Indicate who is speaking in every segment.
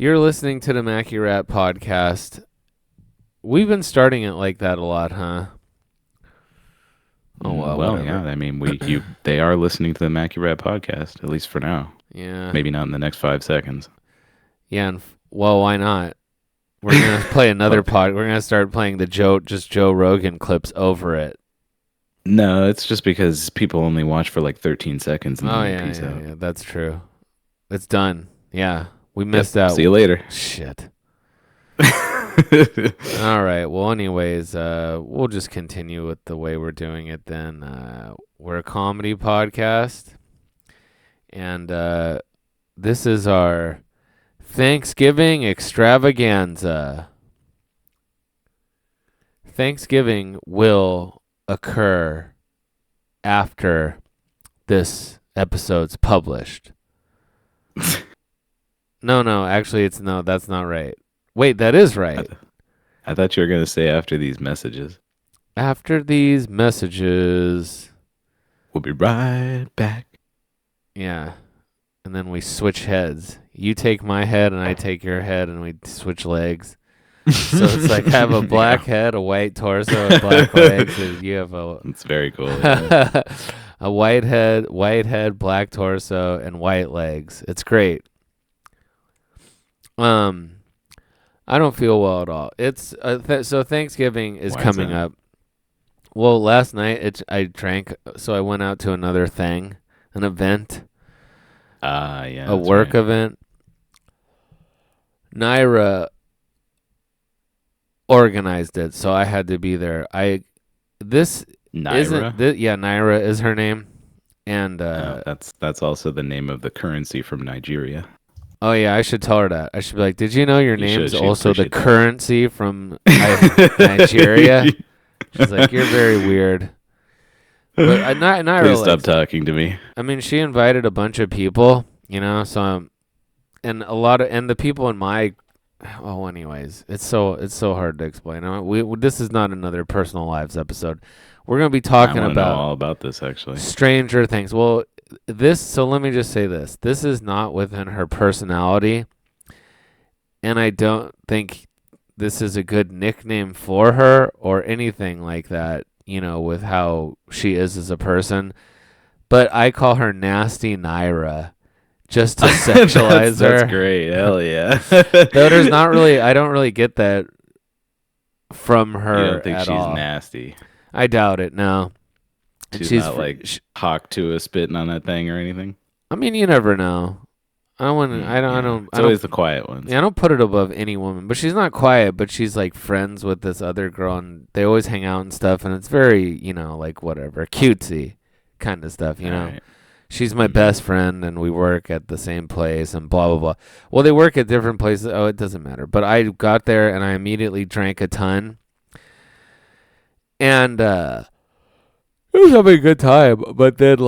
Speaker 1: You're listening to the Macky Rat podcast. We've been starting it like that a lot, huh? Oh well,
Speaker 2: Well,
Speaker 1: whatever.
Speaker 2: yeah. I mean, they are listening to the Macky Rat podcast, at least for now.
Speaker 1: Yeah,
Speaker 2: Maybe not in the next 5 seconds.
Speaker 1: yeah. Well, why not? We're gonna play another pod. We're gonna start playing the Joe Rogan clips over it.
Speaker 2: No, it's just because people only watch for like 13 seconds and
Speaker 1: Oh
Speaker 2: then they
Speaker 1: yeah,
Speaker 2: peace out.
Speaker 1: yeah. That's true. It's done. Yeah, we
Speaker 2: Yep.
Speaker 1: missed out.
Speaker 2: See you later.
Speaker 1: Shit. All right. Well, anyways, we'll just continue with the way we're doing it then. We're a comedy podcast, and this is our Thanksgiving extravaganza. Thanksgiving will occur after this episode's published. No, actually, that's not right. Wait, that is right.
Speaker 2: I thought you were going to say after these messages.
Speaker 1: After these messages.
Speaker 2: We'll be right back.
Speaker 1: Yeah. And then we switch heads. You take my head and I take your head and we switch legs. So it's like I have a black head, a white torso, and black legs. And you have
Speaker 2: It's very cool. Yeah.
Speaker 1: a white head, black torso, and white legs. It's great. I don't feel well at all. It's so Thanksgiving is
Speaker 2: Why is
Speaker 1: coming
Speaker 2: that?
Speaker 1: up. Well, last night I drank, so I went out to another thing, an event,
Speaker 2: Yeah.
Speaker 1: a
Speaker 2: that's
Speaker 1: work
Speaker 2: right.
Speaker 1: event. Naira organized it, so I had to be there. This
Speaker 2: Naira.
Speaker 1: isn't Naira is her name, and
Speaker 2: That's also the name of the currency from Nigeria.
Speaker 1: oh yeah, I should tell her that. I should be like, did you know your
Speaker 2: You
Speaker 1: name's
Speaker 2: should. She'd
Speaker 1: also the
Speaker 2: appreciate that.
Speaker 1: currency from Nigeria? She's like, you're very weird. But Naira,
Speaker 2: Please stop talking to me.
Speaker 1: I mean, she invited a bunch of people, so and the people in my anyways, it's so hard to explain. This is not another personal lives episode. We're going to be talking
Speaker 2: I wanna
Speaker 1: about
Speaker 2: know all about this actually.
Speaker 1: Stranger Things. Well, so let me just say this. This is not within her personality, and I don't think this is a good nickname for her or anything like that, with how she is as a person. But I call her Nasty Naira just to sexualize her.
Speaker 2: That's great. Hell yeah.
Speaker 1: Though I don't really get that from her
Speaker 2: You don't think
Speaker 1: at
Speaker 2: she's
Speaker 1: all.
Speaker 2: nasty?
Speaker 1: I doubt it, no.
Speaker 2: She's not like Hawk Tua spitting on that thing or anything?
Speaker 1: I mean, you never know. I don't.
Speaker 2: It's always the quiet ones.
Speaker 1: Yeah, I don't put it above any woman, but she's not quiet. But she's like friends with this other girl, and they always hang out and stuff. And it's very, like whatever, cutesy kind of stuff.
Speaker 2: Right.
Speaker 1: She's my best friend, and we work at the same place, and blah blah blah. Well, they work at different places. Oh, it doesn't matter. But I got there, and I immediately drank a ton, and it was having a good time. But then,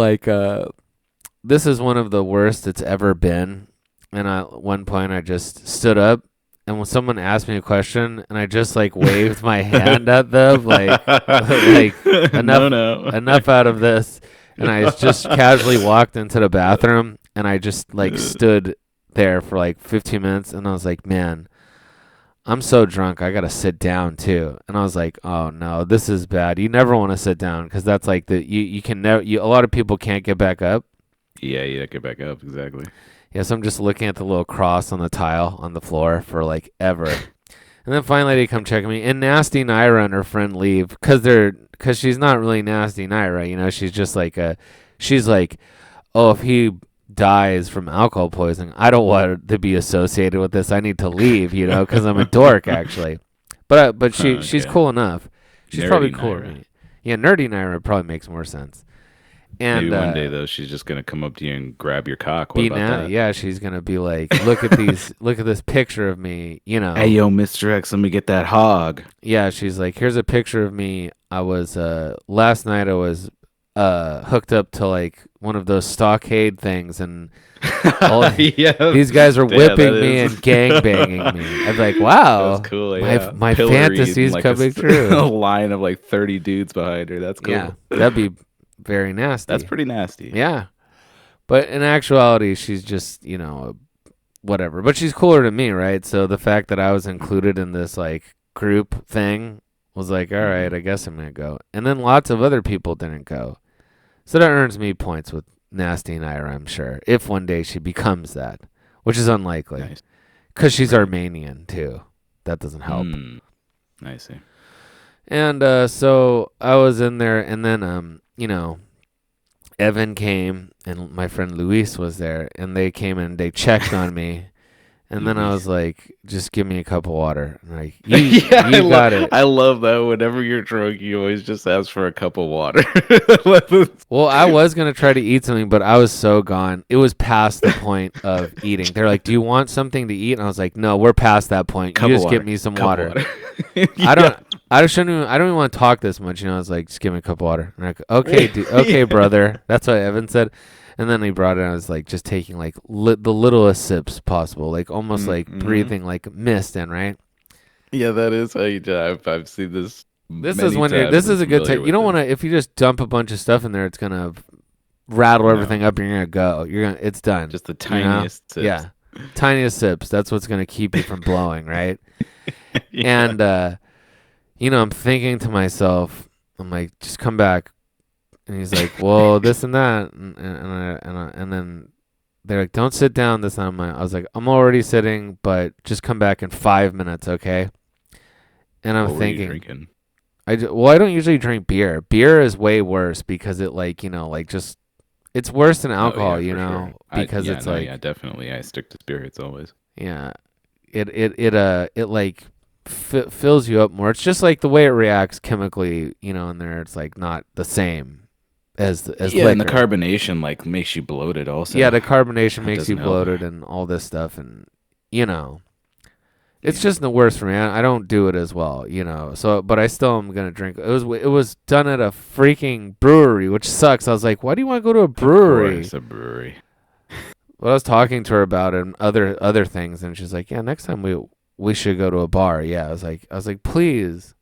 Speaker 1: this is one of the worst it's ever been. And at one point, I just stood up, and when someone asked me a question, and I just waved my hand at them, enough out of this, and I just casually walked into the bathroom, and I just stood there for 15 minutes, and I was like, man, I'm so drunk, I gotta sit down too. And I was like, oh no, this is bad. You never want to sit down because that's you can never. A lot of people can't get back up.
Speaker 2: Yeah, you get back up, exactly.
Speaker 1: Yeah, so I'm just looking at the little cross on the tile on the floor for ever. And then finally they come check me. And Nasty Naira and her friend leave because she's not really Nasty Naira, she's just she's like, oh, if he dies from alcohol poisoning, I don't want to be associated with this. I need to leave, because I'm a dork actually. But she's cool enough. She's
Speaker 2: Nerdy
Speaker 1: probably cooler
Speaker 2: Naira.
Speaker 1: than me. Yeah, Nerdy Naira probably makes more sense. And
Speaker 2: maybe one day though, she's just gonna come up to you and grab your cock. What
Speaker 1: be
Speaker 2: about that?
Speaker 1: Yeah, she's gonna be like, look at this picture of me,
Speaker 2: Hey yo, Mr.X, let me get that hog.
Speaker 1: Yeah, she's like, here's a picture of me. I was last night I was hooked up to one of those stockade things, and these guys are whipping me and gangbanging me. I'm like, wow,
Speaker 2: that's cool.
Speaker 1: My
Speaker 2: Pilloried
Speaker 1: fantasies
Speaker 2: and,
Speaker 1: coming
Speaker 2: a
Speaker 1: true.
Speaker 2: line of 30 dudes behind her. That's cool.
Speaker 1: Yeah, that'd be very nasty.
Speaker 2: That's pretty nasty.
Speaker 1: Yeah, but in actuality, she's just whatever. But she's cooler than me, right? So the fact that I was included in this like group thing was like, all
Speaker 2: Mm-hmm.
Speaker 1: right, I guess I'm gonna go. And then lots of other people didn't go, so that earns me points with Nasty Naira, I'm sure, if one day she becomes that, which is unlikely,
Speaker 2: Nice.
Speaker 1: because she's
Speaker 2: Right.
Speaker 1: Armenian too. That doesn't help.
Speaker 2: I see.
Speaker 1: And so I was in there, and then Evan came, and my friend Luis was there, and they came and they checked on me. And then I was
Speaker 2: Luis.
Speaker 1: like, just give me a cup of water. And like, you
Speaker 2: Yeah,
Speaker 1: you got it.
Speaker 2: I love that. Whenever you're drunk, you always just ask for a cup of water.
Speaker 1: Well, I was gonna try to eat something, but I was so gone. It was past the point of eating. They're like, "Do you want something to eat?" And I was like, "No, we're past that point.
Speaker 2: Cup
Speaker 1: You
Speaker 2: of
Speaker 1: just give
Speaker 2: water.
Speaker 1: me some
Speaker 2: Cup of
Speaker 1: water."
Speaker 2: water.
Speaker 1: I
Speaker 2: Yeah.
Speaker 1: don't. I don't even want to talk this much. I was like, "Just give me a cup of water." And I'm like, "Okay, okay,
Speaker 2: Yeah.
Speaker 1: brother." That's what Evan said. And then he brought it. And I was like, just taking like the littlest sips possible, like almost like
Speaker 2: Mm-hmm.
Speaker 1: breathing like mist in, right?
Speaker 2: Yeah, that is how you do. I've seen this
Speaker 1: This is
Speaker 2: many
Speaker 1: when you're.
Speaker 2: times.
Speaker 1: This
Speaker 2: I'm
Speaker 1: is a good
Speaker 2: familiar
Speaker 1: time. You
Speaker 2: with
Speaker 1: don't want
Speaker 2: it.
Speaker 1: to. If you just dump a bunch of stuff in there, it's gonna rattle
Speaker 2: No,
Speaker 1: everything up. And you're gonna go. You're gonna. It's done.
Speaker 2: just the
Speaker 1: You know?
Speaker 2: tiniest sips.
Speaker 1: Yeah. Tiniest sips. That's what's gonna keep you from blowing, right?
Speaker 2: Yeah.
Speaker 1: And I'm thinking to myself, I'm like, just come back. And he's like, well, this and that, and then they're like, don't sit down this time. I was like, I'm already sitting, but just come back in 5 minutes, okay? And I'm
Speaker 2: What were you
Speaker 1: thinking,
Speaker 2: drinking?
Speaker 1: well, I don't usually drink beer. Beer is way worse because it like like just it's worse than
Speaker 2: Oh
Speaker 1: alcohol,
Speaker 2: yeah, for sure.
Speaker 1: because
Speaker 2: Yeah,
Speaker 1: it's
Speaker 2: no, yeah,
Speaker 1: like
Speaker 2: definitely. I stick to spirits always.
Speaker 1: yeah, it like fills you up more. It's just like the way it reacts chemically, in there. It's like not the same as
Speaker 2: Yeah, and the
Speaker 1: liquor.
Speaker 2: carbonation like makes you bloated
Speaker 1: Yeah,
Speaker 2: also.
Speaker 1: the carbonation
Speaker 2: That
Speaker 1: makes you
Speaker 2: doesn't help.
Speaker 1: bloated and all this stuff, and you know, it's
Speaker 2: Yeah.
Speaker 1: just the worst for me. I don't do it as well, So, but I still am gonna drink. It was done at a freaking brewery, which sucks. I was like, why do you want to go to a
Speaker 2: Of
Speaker 1: brewery?
Speaker 2: course, a brewery.
Speaker 1: Well, I was talking to her about it and other things, and she's like, yeah, next time we should go to a bar. Yeah, I was like, please.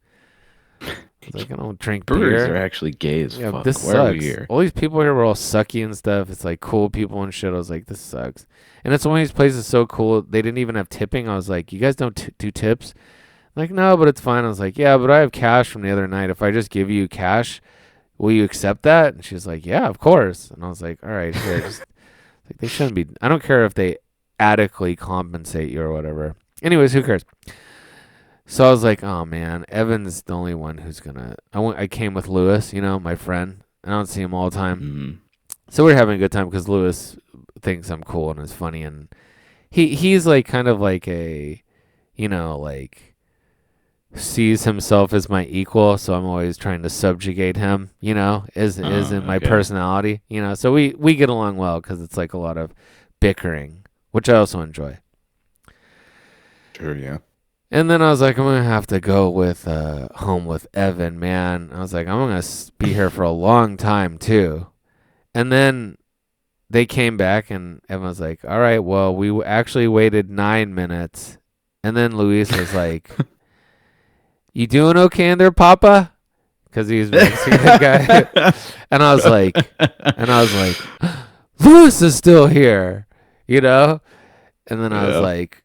Speaker 1: I was like, I don't drink
Speaker 2: Breweries are
Speaker 1: beer.
Speaker 2: actually gay as
Speaker 1: Yeah,
Speaker 2: fuck.
Speaker 1: this
Speaker 2: Why are we
Speaker 1: sucks.
Speaker 2: here?
Speaker 1: All these people here were all sucky and stuff. It's like cool people and shit. I was like, this sucks. And it's one of these places so cool. They didn't even have tipping. I was like, you guys don't do tips? Like, no, but it's fine. I was like, yeah, but I have cash from the other night. If I just give you cash, will you accept that? And she's like, yeah, of course. And I was like, all right, here. Just like they shouldn't be. I don't care if they adequately compensate you or whatever. Anyways, who cares? So I was like, oh man, Evan's the only one who's gonna. I came with Lewis, my friend. I don't see him all the time.
Speaker 2: Mm.
Speaker 1: So we're having a good time because Lewis thinks I'm cool and is funny, and he's like kind of like a, like sees himself as my equal. So I'm always trying to subjugate him. Is in my
Speaker 2: Okay.
Speaker 1: personality. So we get along well because it's like a lot of bickering, which I also enjoy.
Speaker 2: Sure, yeah.
Speaker 1: And then I was like, I'm gonna have to go with home with Evan, man. I was like, I'm gonna be here for a long time too. And then they came back, and Evan was like, all right, well, we actually waited 9 minutes. And then Luis was like, you doing okay in there, Papa? Because he was Mexican guy. And I was like, Luis is still here, And then I was
Speaker 2: Yeah.
Speaker 1: like,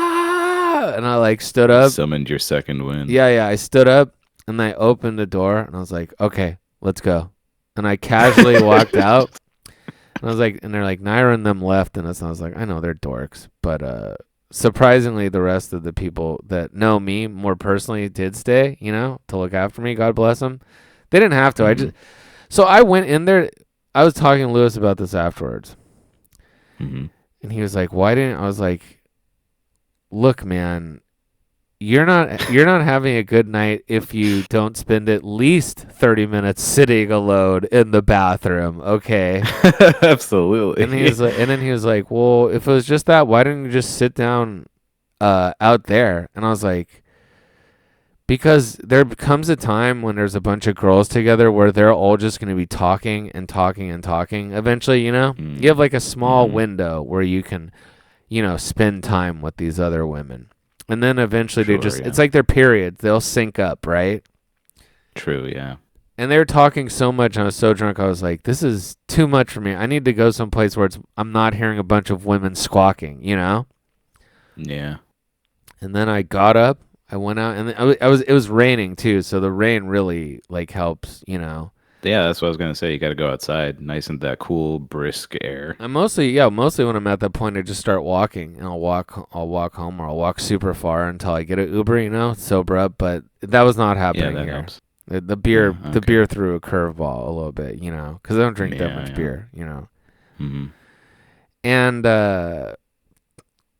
Speaker 1: ah! And I like stood
Speaker 2: You
Speaker 1: up.
Speaker 2: summoned your second wind.
Speaker 1: Yeah, I stood up and I opened the door and I was like, okay, let's go. And I casually walked out. And I was like, and they're like, Naira and them left. And I was like, I know they're dorks. But surprisingly, the rest of the people that know me more personally did stay, to look after me. God bless them. They didn't have to. So I went in there. I was talking to Lewis about this afterwards.
Speaker 2: Mm-hmm.
Speaker 1: And he was like, why didn't I was like, look, man, you're not having a good night if you don't spend at least 30 minutes sitting alone in the bathroom, okay?
Speaker 2: Absolutely.
Speaker 1: And then he was like, well, if it was just that, why didn't you just sit down out there? And I was like, because there comes a time when there's a bunch of girls together where they're all just going to be talking and talking and talking. Eventually, you have like a small window where you can, spend time with these other women. And then eventually
Speaker 2: Sure,
Speaker 1: they just,
Speaker 2: yeah.
Speaker 1: it's like their periods. They'll sync up, right?
Speaker 2: True, yeah.
Speaker 1: And they were talking so much, and I was so drunk. I was like, "This is too much for me. I need to go someplace where I'm not hearing a bunch of women squawking, you know."
Speaker 2: Yeah.
Speaker 1: And then I got up, I went out, and I was it was raining too, so the rain really like helps, you know.
Speaker 2: Yeah, that's what I was gonna say. You got to go outside, nice and that cool, brisk air.
Speaker 1: I mostly when I'm at that point, I just start walking, and I'll walk home, or I'll walk super far until I get an Uber, you know, sober up. But that was not
Speaker 2: Yeah,
Speaker 1: happening
Speaker 2: that
Speaker 1: here.
Speaker 2: helps.
Speaker 1: The beer,
Speaker 2: Yeah,
Speaker 1: the
Speaker 2: okay.
Speaker 1: beer threw a curveball a little bit, you know, because I don't drink that
Speaker 2: Yeah,
Speaker 1: much
Speaker 2: yeah.
Speaker 1: beer, you know.
Speaker 2: Hmm.
Speaker 1: And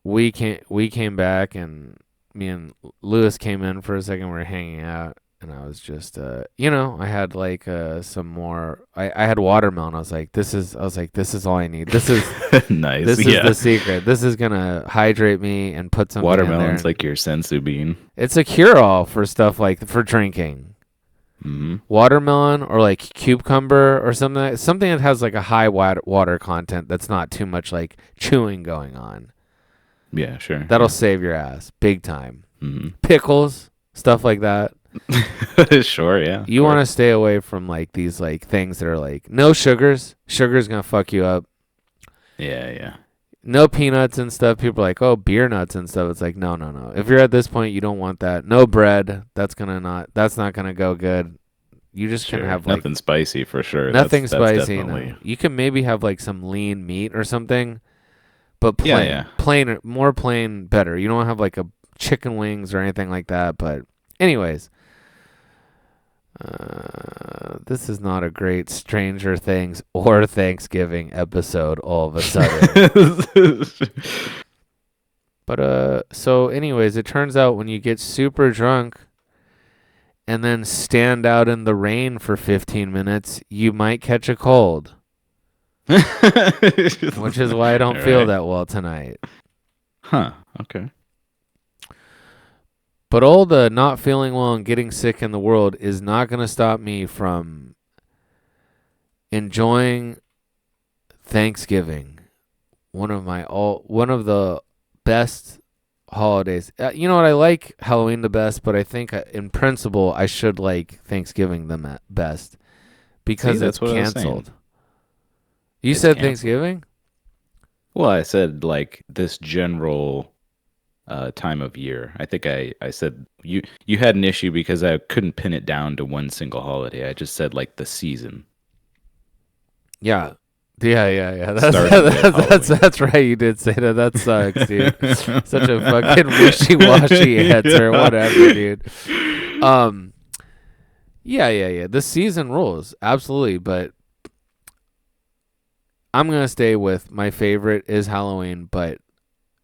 Speaker 1: we came back, and me and Lewis came in for a second. We were hanging out, and I was just I had like some more. I had watermelon. I was like, this is all I need.
Speaker 2: Nice.
Speaker 1: This is
Speaker 2: Yeah.
Speaker 1: the secret. This is gonna hydrate me and put something in there.
Speaker 2: Watermelon's like your sensu bean.
Speaker 1: It's a cure all for stuff like for drinking.
Speaker 2: Hmm.
Speaker 1: Watermelon or like cucumber or something that has like a high water content that's not too much like chewing going on.
Speaker 2: Yeah, sure.
Speaker 1: That'll save your ass big time.
Speaker 2: Hmm.
Speaker 1: Pickles, stuff like that.
Speaker 2: Sure, yeah. Of
Speaker 1: You want to
Speaker 2: course.
Speaker 1: stay away from like these like things that are like no sugars. Sugar's gonna fuck you up.
Speaker 2: Yeah, yeah.
Speaker 1: No peanuts and stuff. People are like, oh, beer nuts and stuff. It's like, no, no, no. If you're at this point, you don't want that. No bread. That's not gonna go good. You just can
Speaker 2: Sure.
Speaker 1: have like
Speaker 2: Nothing spicy for sure.
Speaker 1: nothing
Speaker 2: That's
Speaker 1: spicy.
Speaker 2: definitely.
Speaker 1: No. You can maybe have like some lean meat or something, but
Speaker 2: Yeah, yeah.
Speaker 1: more plain better. You don't have like a chicken wings or anything like that. But anyways, this is not a great Stranger Things or Thanksgiving episode all of a sudden. But so anyways, it turns out when you get super drunk and then stand out in the rain for 15 minutes, you might catch a cold, which is why I don't
Speaker 2: All
Speaker 1: feel
Speaker 2: right.
Speaker 1: that well tonight.
Speaker 2: Huh. Okay.
Speaker 1: But all the not feeling well and getting sick in the world is not going to stop me from enjoying Thanksgiving. One of the best holidays. You know what? I like Halloween the best, but I think in principle I should like Thanksgiving the best
Speaker 2: See,
Speaker 1: because it's
Speaker 2: that's what I was saying.
Speaker 1: canceled. You
Speaker 2: It's
Speaker 1: said
Speaker 2: canceled.
Speaker 1: Thanksgiving?
Speaker 2: Well, I said like this general time of year. I think I said you had an issue because I couldn't pin it down to one single holiday. I just said like the season.
Speaker 1: Yeah. Yeah.
Speaker 2: Starting with Halloween.
Speaker 1: That's right. You did say that. That sucks, dude. Such a fucking wishy-washy answer. Whatever, dude. Um. Yeah. The season rules, absolutely. But I'm gonna stay with my favorite is Halloween, but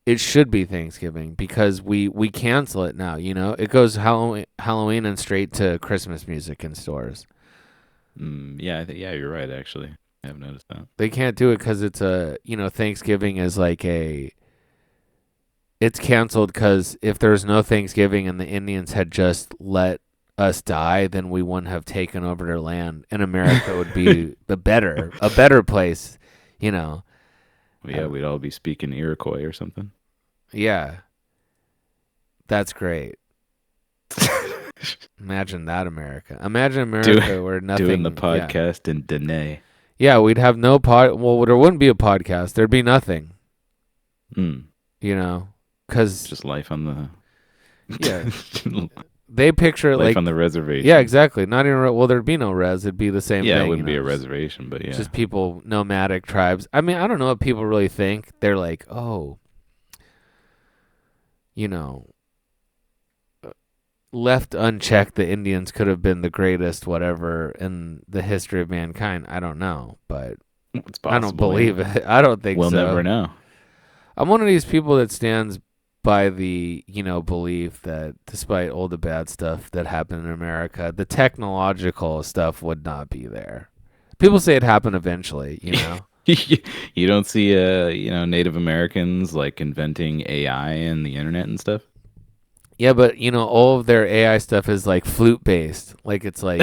Speaker 1: it should be Thanksgiving because we cancel it now. You know, it goes Halloween and straight to Christmas music in stores.
Speaker 2: Yeah, yeah, you're right. Actually, I have noticed that.
Speaker 1: They can't do it because Thanksgiving is like it's canceled because if there's no Thanksgiving and the Indians had just let us die, then we wouldn't have taken over their land, and America would be a better place, you know.
Speaker 2: Well, yeah, we'd all be speaking Iroquois or something.
Speaker 1: Yeah, that's great. Imagine that America. Imagine America where nothing.
Speaker 2: Doing the podcast in Dene.
Speaker 1: Yeah, we'd have no Well, there wouldn't be a podcast. There'd be nothing.
Speaker 2: Mm,
Speaker 1: You know, because
Speaker 2: just life on the
Speaker 1: they picture it
Speaker 2: life
Speaker 1: like
Speaker 2: on the reservation.
Speaker 1: yeah, exactly. Not even well, there'd be no res. It'd be the same
Speaker 2: Yeah,
Speaker 1: thing.
Speaker 2: it wouldn't be a reservation, but yeah.
Speaker 1: Just people, nomadic tribes. I mean, I don't know what people really think. They're like, oh, you know, left unchecked, the Indians could have been the greatest whatever in the history of mankind. I don't know, but
Speaker 2: It's possible,
Speaker 1: I don't believe it. I don't think
Speaker 2: we'll
Speaker 1: so.
Speaker 2: never know.
Speaker 1: I'm one of these people that stands by the, belief that despite all the bad stuff that happened in America, the technological stuff would not be there. People say it happened eventually, you know.
Speaker 2: You don't see Native Americans like inventing AI and the internet and stuff.
Speaker 1: Yeah, but all of their AI stuff is like flute based. Like it's like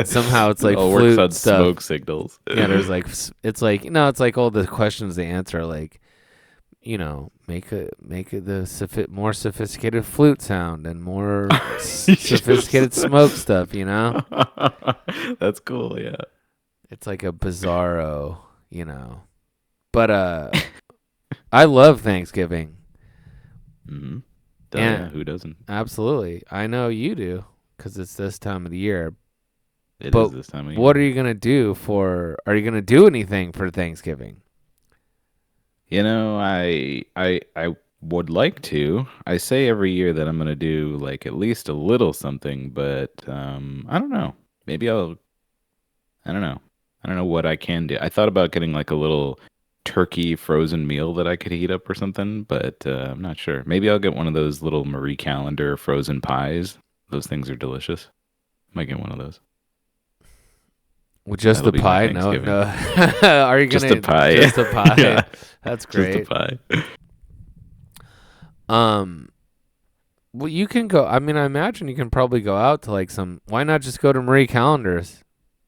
Speaker 1: somehow it's like
Speaker 2: all
Speaker 1: flute
Speaker 2: works on
Speaker 1: stuff.
Speaker 2: smoke signals.
Speaker 1: Yeah, there's like it's like it's like all the questions they answer like make the more sophisticated flute sound and more sophisticated smoke stuff.
Speaker 2: That's cool. Yeah.
Speaker 1: It's like a bizarro. But I love Thanksgiving.
Speaker 2: Mm-hmm.
Speaker 1: And
Speaker 2: Yeah, who doesn't?
Speaker 1: absolutely, I know you do because it's this time of the year.
Speaker 2: It
Speaker 1: But
Speaker 2: is this time of year.
Speaker 1: what are you gonna do Are you gonna do anything for Thanksgiving?
Speaker 2: I would like to. I say every year that I'm gonna do like at least a little something, but I don't know. Maybe I don't know. I don't know what I can do. I thought about getting like a little turkey frozen meal that I could heat up or something, but I'm not sure. Maybe I'll get one of those little Marie Callender frozen pies. Those things are delicious. Might get one of those.
Speaker 1: With just
Speaker 2: That'll
Speaker 1: the
Speaker 2: be my
Speaker 1: pie? No,
Speaker 2: Thanksgiving.
Speaker 1: no. Are you
Speaker 2: Just
Speaker 1: gonna
Speaker 2: a pie.
Speaker 1: just a pie?
Speaker 2: Yeah,
Speaker 1: That's
Speaker 2: just a
Speaker 1: great.
Speaker 2: pie.
Speaker 1: Um, well, you can go. I mean, I imagine you can probably go out to like some. Why not just go to Marie Callender's?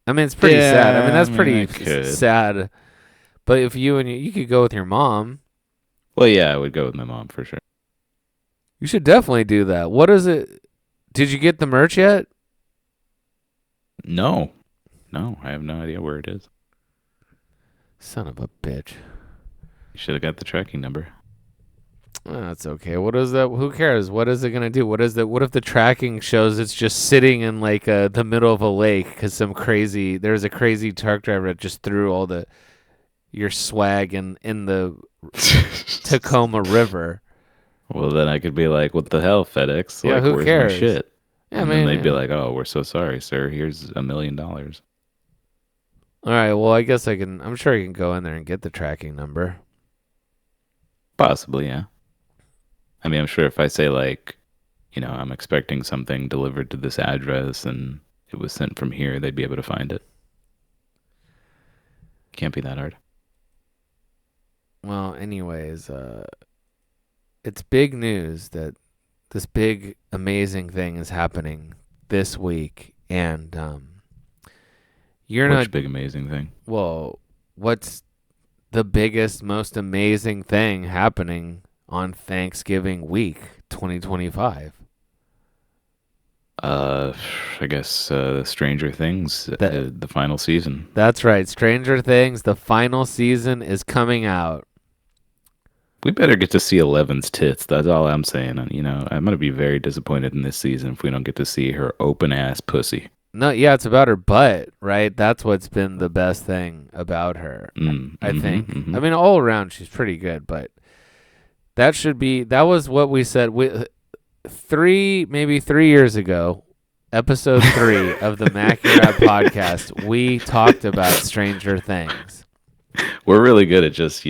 Speaker 1: I mean, it's pretty sad. I mean,
Speaker 2: Yeah,
Speaker 1: that's
Speaker 2: I mean,
Speaker 1: pretty
Speaker 2: I could.
Speaker 1: sad. But if you could go with your mom,
Speaker 2: Well, yeah, I would go with my mom for sure.
Speaker 1: you should definitely do that. What is it? Did you get the merch yet?
Speaker 2: No, no, I have no idea where it is.
Speaker 1: Son of a bitch.
Speaker 2: You should have got the tracking number.
Speaker 1: Oh, that's okay. What is that? Who cares? What is it gonna do? What if the tracking shows it's just sitting in like the middle of a lake because there's a crazy truck driver that just threw all your swag in the Tacoma River.
Speaker 2: Well, then I could be like, "What the hell, FedEx?
Speaker 1: Yeah,
Speaker 2: Like,
Speaker 1: who
Speaker 2: where's my
Speaker 1: cares?
Speaker 2: shit?"
Speaker 1: Yeah,
Speaker 2: And then they'd be
Speaker 1: man.
Speaker 2: like, "Oh, we're so sorry, sir. Here's $1 million."
Speaker 1: All right. Well, I guess I can. I'm sure I can go in there and get the tracking number.
Speaker 2: Possibly, yeah. I mean, I'm sure if I say like, I'm expecting something delivered to this address and it was sent from here, they'd be able to find it. Can't be that hard.
Speaker 1: Well, anyways, it's big news that this big amazing thing is happening this week, and you're not.
Speaker 2: Which big amazing thing?
Speaker 1: Well, what's the biggest, most amazing thing happening on Thanksgiving week 2025?
Speaker 2: I guess Stranger Things,
Speaker 1: That
Speaker 2: the final season.
Speaker 1: that's right. Stranger Things, the final season is coming out.
Speaker 2: We better get to see Eleven's tits. That's all I'm saying. And, I'm gonna be very disappointed in this season if we don't get to see her open ass pussy.
Speaker 1: No, yeah, it's about her butt, right? That's what's been the best thing about her, I think. I mean, all around she's pretty good, but that was what we said maybe 3 years ago, episode 3 of the Macky podcast. We talked about Stranger Things.
Speaker 2: We're really good at just,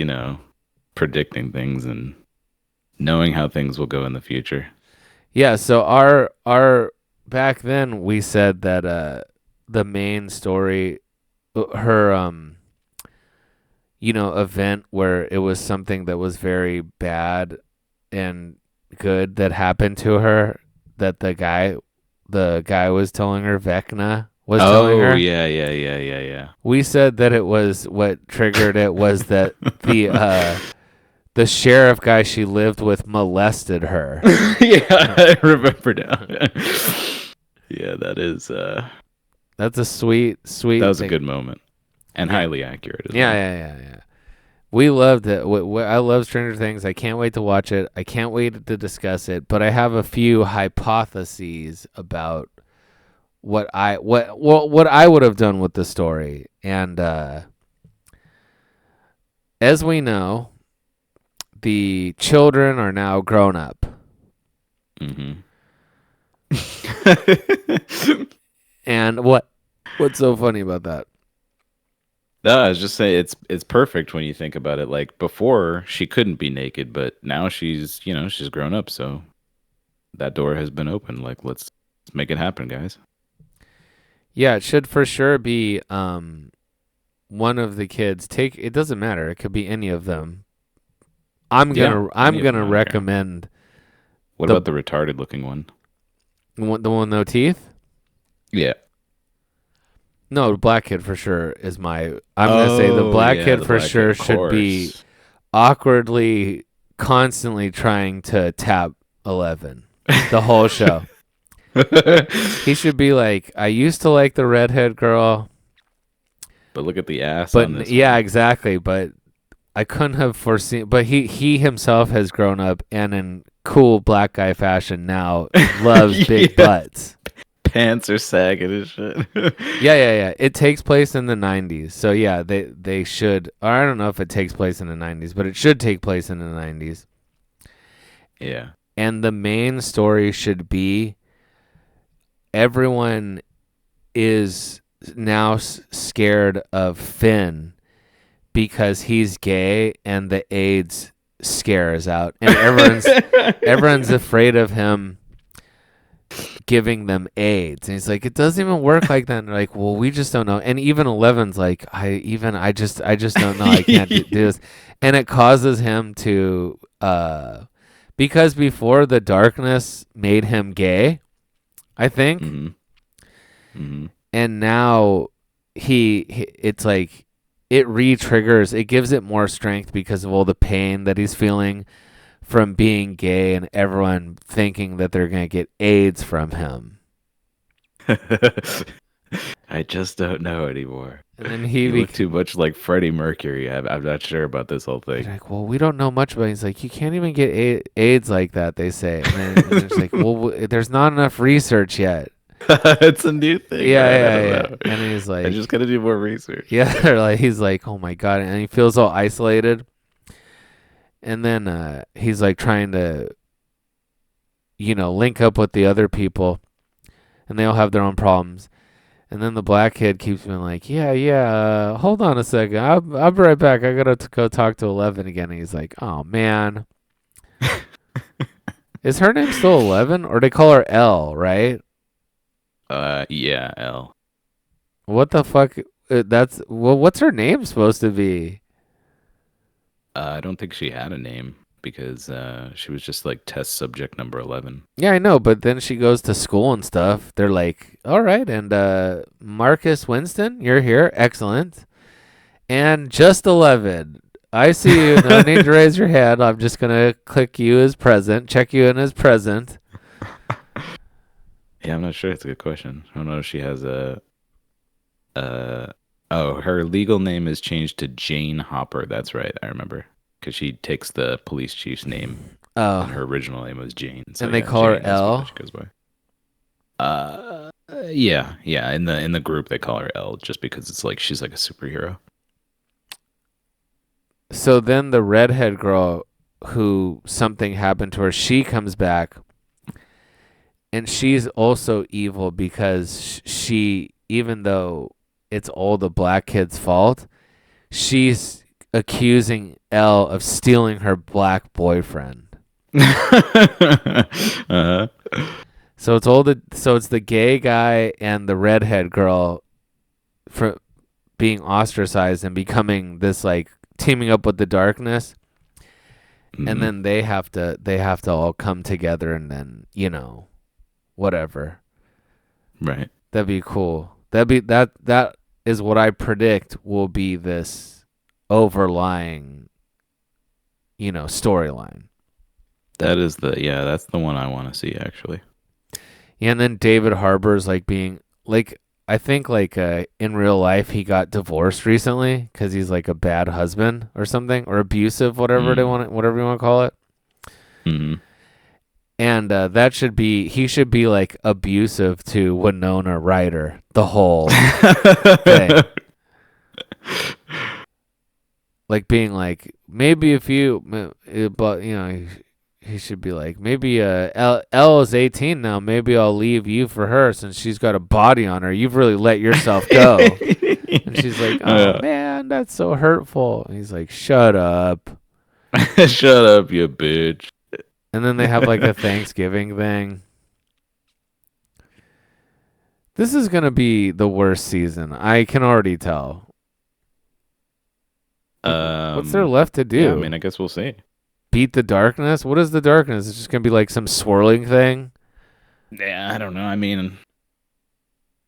Speaker 2: predicting things and knowing how things will go in the future.
Speaker 1: Yeah, so our back then we said that the main story, her event where it was something that was very bad and good that happened to her, that the guy was telling her, Vecna was telling her.
Speaker 2: Oh, yeah.
Speaker 1: We said that it was what triggered it was that the sheriff guy she lived with molested her.
Speaker 2: Yeah, I remember now. Yeah,
Speaker 1: That's a sweet
Speaker 2: that was
Speaker 1: thing.
Speaker 2: a good moment and highly accurate as well.
Speaker 1: Yeah. We loved it. I love Stranger Things. I can't wait to watch it. I can't wait to discuss it. But I have a few hypotheses about what I would have done with the story. And as we know, the children are now grown up.
Speaker 2: Mm-hmm.
Speaker 1: And what's so funny about that?
Speaker 2: No, I was just saying it's perfect when you think about it. Like before, she couldn't be naked, but now she's grown up, so that door has been opened. Like let's make it happen, guys.
Speaker 1: Yeah, it should for sure be one of the kids. It doesn't matter. It could be any of them. I'm gonna recommend.
Speaker 2: What about the retarded looking one?
Speaker 1: The one with no teeth?
Speaker 2: Yeah.
Speaker 1: No, the black kid for sure is I'm gonna say the black kid for sure should be awkwardly constantly trying to tap 11 the whole show. He should be like, I used to like the redhead girl,
Speaker 2: But look at the ass
Speaker 1: but
Speaker 2: on this
Speaker 1: yeah,
Speaker 2: one.
Speaker 1: exactly. But I couldn't have foreseen. But he himself has grown up and in cool black guy fashion now loves big
Speaker 2: Yeah,
Speaker 1: butts.
Speaker 2: pants are sagging and shit.
Speaker 1: Yeah. It takes place in the 90s. So yeah, they should, or I don't know if it takes place in the 90s, but it should take place in the 90s.
Speaker 2: Yeah.
Speaker 1: And the main story should be everyone is now scared of Finn because he's gay and the AIDS scare is out and everyone's afraid of him giving them AIDS. And he's like, it doesn't even work like that. And they're like, well, we just don't know. And even 11's like, I just don't know. I can't do this. And it causes him to, because before the darkness made him gay, I think.
Speaker 2: Mm-hmm. Mm-hmm.
Speaker 1: And now it's like, it re-triggers, it gives it more strength because of all the pain that he's feeling from being gay and everyone thinking that they're going to get AIDS from him.
Speaker 2: I just don't know anymore.
Speaker 1: And then
Speaker 2: You look too much like Freddie Mercury. I'm not sure about this whole thing.
Speaker 1: like, well, we don't know much about it. He's like, you can't even get AIDS like that, they say. And it's like, well, there's not enough research yet.
Speaker 2: It's a new thing.
Speaker 1: Yeah,
Speaker 2: man. I
Speaker 1: yeah,
Speaker 2: don't
Speaker 1: yeah.
Speaker 2: know.
Speaker 1: And he's
Speaker 2: I
Speaker 1: like,
Speaker 2: just gotta do more research.
Speaker 1: yeah, like he's like, oh my God. And he feels all isolated. And then he's like trying to, link up with the other people, and they all have their own problems. And then the black kid keeps being like, yeah, hold on a second. I'll be right back. I got to go talk to 11 again. And he's like, oh, man. Is her name still 11? Or they call her L, right?
Speaker 2: Yeah, L.
Speaker 1: What the fuck? What's her name supposed to be?
Speaker 2: I don't think she had a name because she was just like test subject number 11.
Speaker 1: Yeah, I know. But then she goes to school and stuff. They're like, all right. And Marcus Winston, you're here. Excellent. And just 11. I see you. No need to raise your hand. I'm just going to click you as present, check you in as present.
Speaker 2: Yeah, I'm not sure. It's a good question. I don't know if she has oh, her legal name is changed to Jane Hopper. That's right. I remember. Because she takes the police chief's name. And her
Speaker 1: Oh,
Speaker 2: original name was Jane. So
Speaker 1: and they
Speaker 2: yeah,
Speaker 1: call her
Speaker 2: Jane is what
Speaker 1: L.
Speaker 2: she goes by. Yeah. In the group they call her L just because it's like she's like a superhero.
Speaker 1: So then the redhead girl who something happened to her, she comes back and she's also evil because she, even though it's all the black kid's fault, she's accusing Elle of stealing her black boyfriend.
Speaker 2: Uh-huh.
Speaker 1: So it's the gay guy and the redhead girl for being ostracized and becoming this like teaming up with the darkness, and
Speaker 2: Mhm.
Speaker 1: then they have to all come together and then whatever.
Speaker 2: Right.
Speaker 1: That'd be cool. That is what I predict will be this overlying storyline.
Speaker 2: That's the one I want to see actually.
Speaker 1: Yeah, and then David Harbour's like being like, I think like in real life he got divorced recently because he's like a bad husband or something, or abusive, whatever whatever you want to call it.
Speaker 2: Mm-hmm.
Speaker 1: And he should be like abusive to Winona Ryder the whole thing. Like being like, maybe if you, but he should be like, maybe Elle is 18 now. Maybe I'll leave you for her since she's got a body on her. You've really let yourself go. And she's like, oh man, that's so hurtful. And he's like, shut up.
Speaker 2: Shut up, you bitch.
Speaker 1: And then they have like a Thanksgiving thing. This is going to be the worst season. I can already tell. What's there left to do?
Speaker 2: Yeah, I mean, I guess we'll see.
Speaker 1: Beat the darkness? What is the darkness? It's just going to be like some swirling thing?
Speaker 2: Yeah, I don't know. I mean,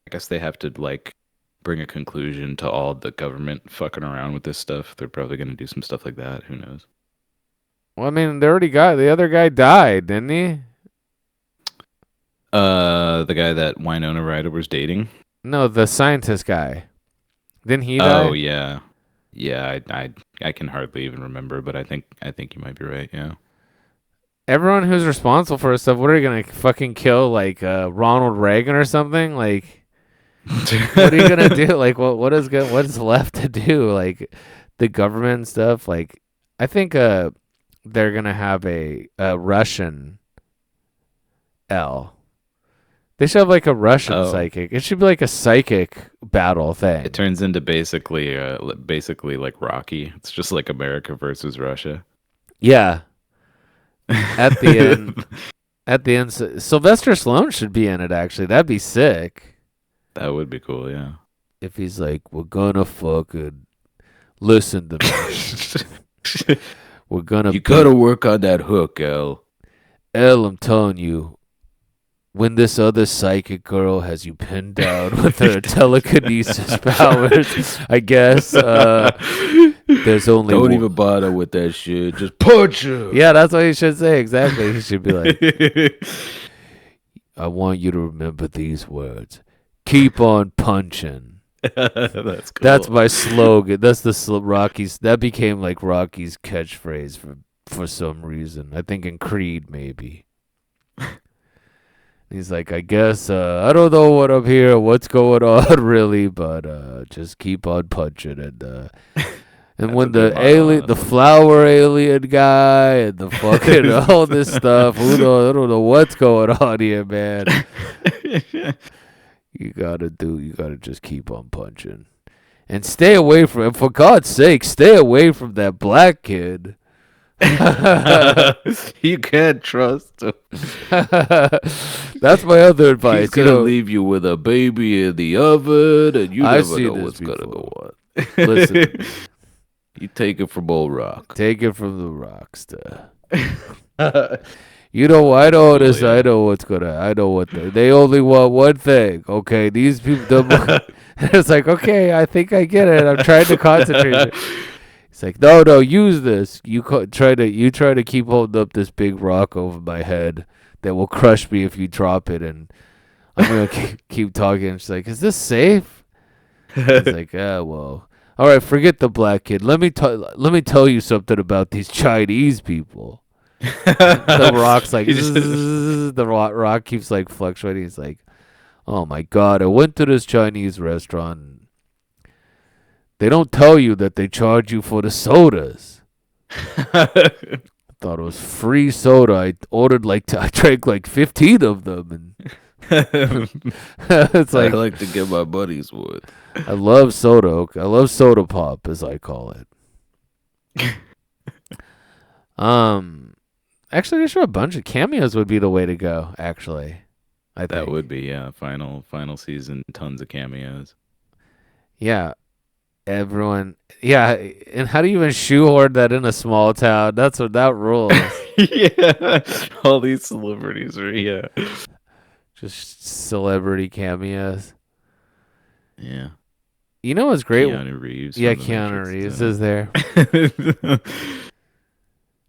Speaker 2: I guess they have to like bring a conclusion to all the government fucking around with this stuff. They're probably going to do some stuff like that. Who knows?
Speaker 1: Well, I mean, they already got the other guy died, didn't he?
Speaker 2: The guy that Winona Ryder was dating.
Speaker 1: No, the scientist guy. Didn't he
Speaker 2: Oh
Speaker 1: die?
Speaker 2: yeah, yeah. I can hardly even remember, but I think you might be right. Yeah.
Speaker 1: Everyone who's responsible for this stuff, what are you gonna fucking kill like Ronald Reagan or something? Like, what are you gonna do? Like, what's left to do? Like, the government and stuff. Like, I think they're gonna have a Russian L. They should have like a Russian
Speaker 2: Oh,
Speaker 1: psychic. It should be like a psychic battle
Speaker 2: it
Speaker 1: thing.
Speaker 2: turns into basically like Rocky. It's just like America versus Russia.
Speaker 1: Yeah. At the end, Sylvester Stallone should be in it. Actually, that'd be sick.
Speaker 2: That would be cool. Yeah.
Speaker 1: If he's like, we're gonna fucking listen to me. We're gonna
Speaker 2: You
Speaker 1: be
Speaker 2: gotta work on that hook, L.
Speaker 1: L. I'm telling you, when this other psychic girl has you pinned down with her telekinesis powers, I guess there's only
Speaker 2: Don't
Speaker 1: one.
Speaker 2: even bother with that shit. Just punch her.
Speaker 1: Yeah, that's what he should say. Exactly. He should be like, I want you to remember these words. Keep on punching.
Speaker 2: That's cool.
Speaker 1: That's my slogan. That's Rocky's. That became like Rocky's catchphrase for some reason. I think in Creed maybe. He's like, I guess I don't know what I'm here, what's going on really, but just keep on punching and when the alien, the flower alien guy, and the fucking all this stuff, I don't know what's going on here, man. You gotta just keep on punching. And stay away from him. For God's sake, stay away from that black kid.
Speaker 2: You can't trust him.
Speaker 1: That's my other advice.
Speaker 2: He's gonna leave you with a baby in the oven, and you
Speaker 1: I've
Speaker 2: never
Speaker 1: seen
Speaker 2: know
Speaker 1: this
Speaker 2: what's gonna
Speaker 1: before.
Speaker 2: go on.
Speaker 1: Listen,
Speaker 2: You take it from old Rock.
Speaker 1: take it from the rockster. You know, I know this.
Speaker 2: yeah.
Speaker 1: I know what's gonna. I know what they only want one thing. Okay, these people. It's like, okay, I think I get it. I'm trying to concentrate. It's like, no, use this. You try to keep holding up this big rock over my head that will crush me if you drop it, and I'm gonna keep talking. She's like, is this safe? It's like, well, all right, forget the black kid. Let me tell you something about these Chinese people. The rock's like, the rock keeps like fluctuating. He's like, oh my god, I went to this Chinese restaurant. They don't tell you that they charge you for the sodas. Thought it was free soda. I ordered I drank like 15 of them, and it's
Speaker 2: I
Speaker 1: like,
Speaker 2: like to get my buddies wood.
Speaker 1: I love soda. I love soda pop, as I call it. Actually, they show a bunch of cameos would be the way to go. Actually, I think
Speaker 2: That would be final season, tons of cameos.
Speaker 1: yeah. Everyone, yeah. And how do you even shoehorn that in a small town? That's what that rules.
Speaker 2: Yeah, all these celebrities are
Speaker 1: Just celebrity cameos.
Speaker 2: yeah.
Speaker 1: You know what's great?
Speaker 2: Keanu Reeves.
Speaker 1: Yeah,
Speaker 2: from The
Speaker 1: Keanu
Speaker 2: Matrix
Speaker 1: Reeves
Speaker 2: too.
Speaker 1: is there.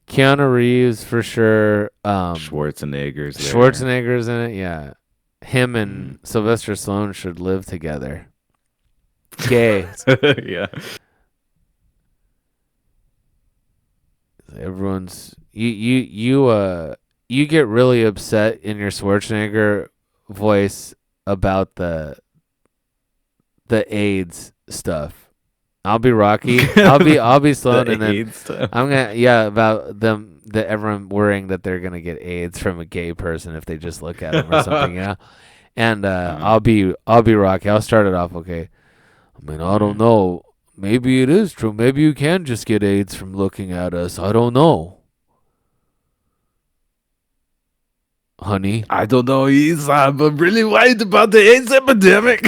Speaker 1: Keanu Reeves for sure.
Speaker 2: Schwarzenegger's there.
Speaker 1: Schwarzenegger's in it. Yeah, him and Sylvester Stallone should live together. Gay.
Speaker 2: Yeah.
Speaker 1: Everyone's you get really upset in your Schwarzenegger voice about the AIDS stuff. I'll be Rocky. I'll be Stallone,
Speaker 2: The
Speaker 1: and then
Speaker 2: AIDS stuff.
Speaker 1: I'm gonna about them that everyone worrying that they're gonna get AIDS from a gay person if they just look at him or something, And I'll be Rocky. I'll start it off okay. I mean, I don't know. Maybe it is true. Maybe you can just get AIDS from looking at us. I don't know. Honey.
Speaker 2: I don't know. I'm really worried about the AIDS epidemic.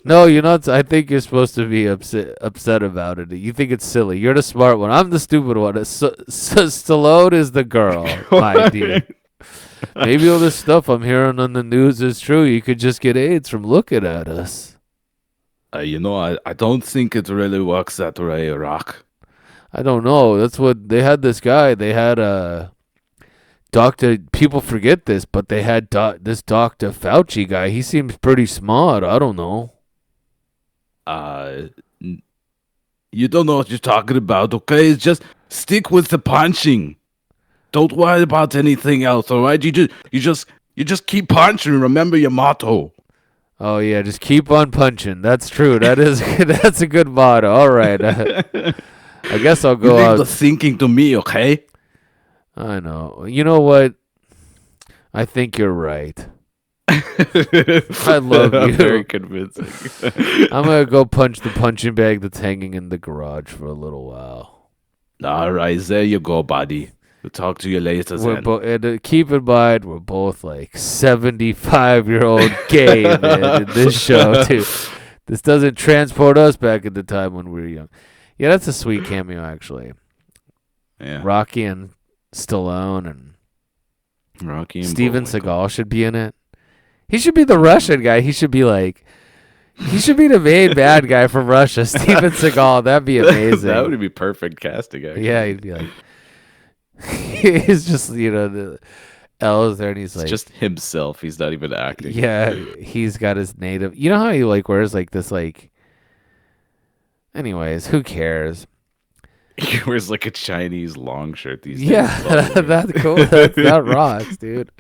Speaker 1: No, you're not. I think you're supposed to be upset about it. You think it's silly. You're the smart one. I'm the stupid one. Stallone is the girl, my dear. Maybe all this stuff I'm hearing on the news is true. You could just get AIDS from looking at us.
Speaker 2: I don't think it really works that way, Rock.
Speaker 1: I don't know. That's what they had. This guy. They had Doctor. People forget this, but they had this Doctor Fauci guy. He seems pretty smart. I don't know.
Speaker 2: You don't know what you're talking about, okay? Just stick with the punching. Don't worry about anything else, all right? You just keep punching. Remember your motto.
Speaker 1: Oh yeah, just keep on punching. That's true. That is that's a good motto. All right. I guess I'll go
Speaker 2: Leave
Speaker 1: out.
Speaker 2: the thinking to me, okay?
Speaker 1: I know. You know what? I think you're right. I love you.
Speaker 2: Very convincing.
Speaker 1: I'm gonna go punch the punching bag that's hanging in the garage for a little while.
Speaker 2: All right, there you go, buddy. We'll talk to you later then.
Speaker 1: And keep in mind, we're both like 75-year-old gay men in this show too. This doesn't transport us back into time when we were young. Yeah, that's a sweet cameo actually.
Speaker 2: Yeah.
Speaker 1: Rocky and Stallone and
Speaker 2: Rocky and
Speaker 1: Steven
Speaker 2: Bullwinkle.
Speaker 1: Seagal should be in it. He should be the Russian guy. He should be the main bad guy from Russia, Steven Seagal. That'd be amazing.
Speaker 2: That would be perfect casting, actually.
Speaker 1: Yeah, he'd be like, he's just, the L's there, and he's
Speaker 2: It's
Speaker 1: like,
Speaker 2: just himself. He's not even acting.
Speaker 1: yeah, he's got his native. You know how he wears this anyways, who cares?
Speaker 2: He wears a Chinese long shirt these days.
Speaker 1: Yeah, that's cool. That rocks, dude.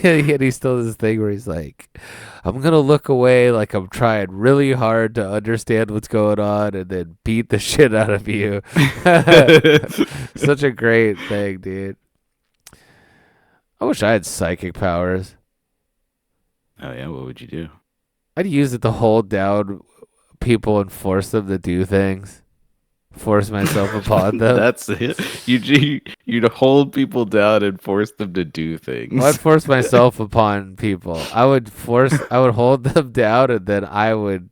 Speaker 1: And he still does this thing where he's like, I'm going to look away like I'm trying really hard to understand what's going on and then beat the shit out of you. Such a great thing, dude. I wish I had psychic powers.
Speaker 2: Oh, yeah? What would you do?
Speaker 1: I'd use it to hold down people and force them to do things. Force myself upon them.
Speaker 2: That's it. You'd hold people down and force them to do things.
Speaker 1: Well, I'd force myself upon people. I would hold them down, and then I would,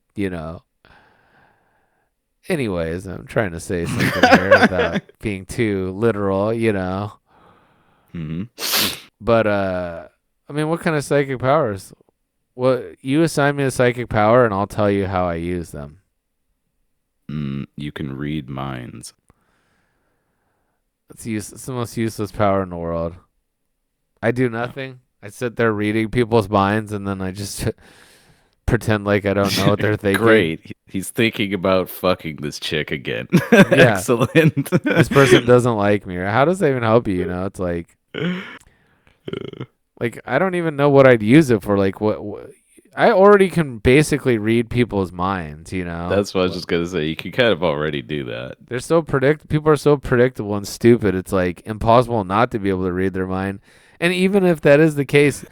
Speaker 1: Anyways, I'm trying to say something here without being too literal,
Speaker 2: Mm-hmm.
Speaker 1: But what kind of psychic powers? Well, you assign me a psychic power, and I'll tell you how I use them.
Speaker 2: You can read minds.
Speaker 1: It's the most useless power in the world. I do nothing. I sit there reading people's minds, and then I just pretend like I don't know what they're thinking.
Speaker 2: Great. He's thinking about fucking this chick again.
Speaker 1: Yeah.
Speaker 2: Excellent.
Speaker 1: This person doesn't like me. How does that even help you? It's like I don't even know what I'd use it for. What I already can basically read people's minds,
Speaker 2: That's what I was just gonna say. You can kind of already do that.
Speaker 1: They're so people are so predictable and stupid. It's impossible not to be able to read their mind. And even if that is the case,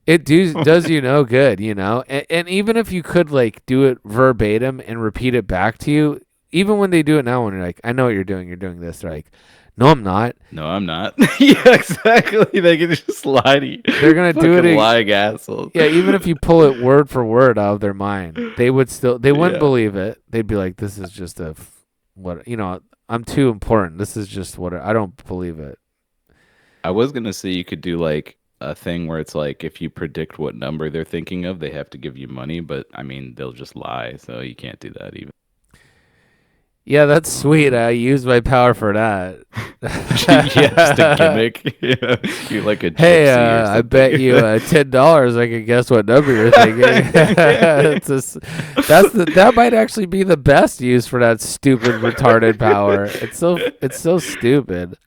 Speaker 1: it does you no good, And even if you could do it verbatim and repeat it back to you, even when they do it now, when you're like, I know what you're doing this, they're like, no, I'm not.
Speaker 2: No, I'm not. Yeah, exactly. They can just lie to you.
Speaker 1: They're gonna do it.
Speaker 2: Lying assholes.
Speaker 1: Yeah, even if you pull it word for word out of their mind, they wouldn't believe it. They'd be like, this is just I'm too important. This is just I don't believe it.
Speaker 2: I was gonna say you could do a thing where it's if you predict what number they're thinking of, they have to give you money, but they'll just lie, so you can't do that even.
Speaker 1: Yeah, that's sweet. I use my power for that.
Speaker 2: Yeah, just a gimmick. Yeah. You're like a gypsy
Speaker 1: hey,
Speaker 2: or
Speaker 1: I bet you $10 I can guess what number you're thinking. That might actually be the best use for that stupid retarded power. It's so stupid.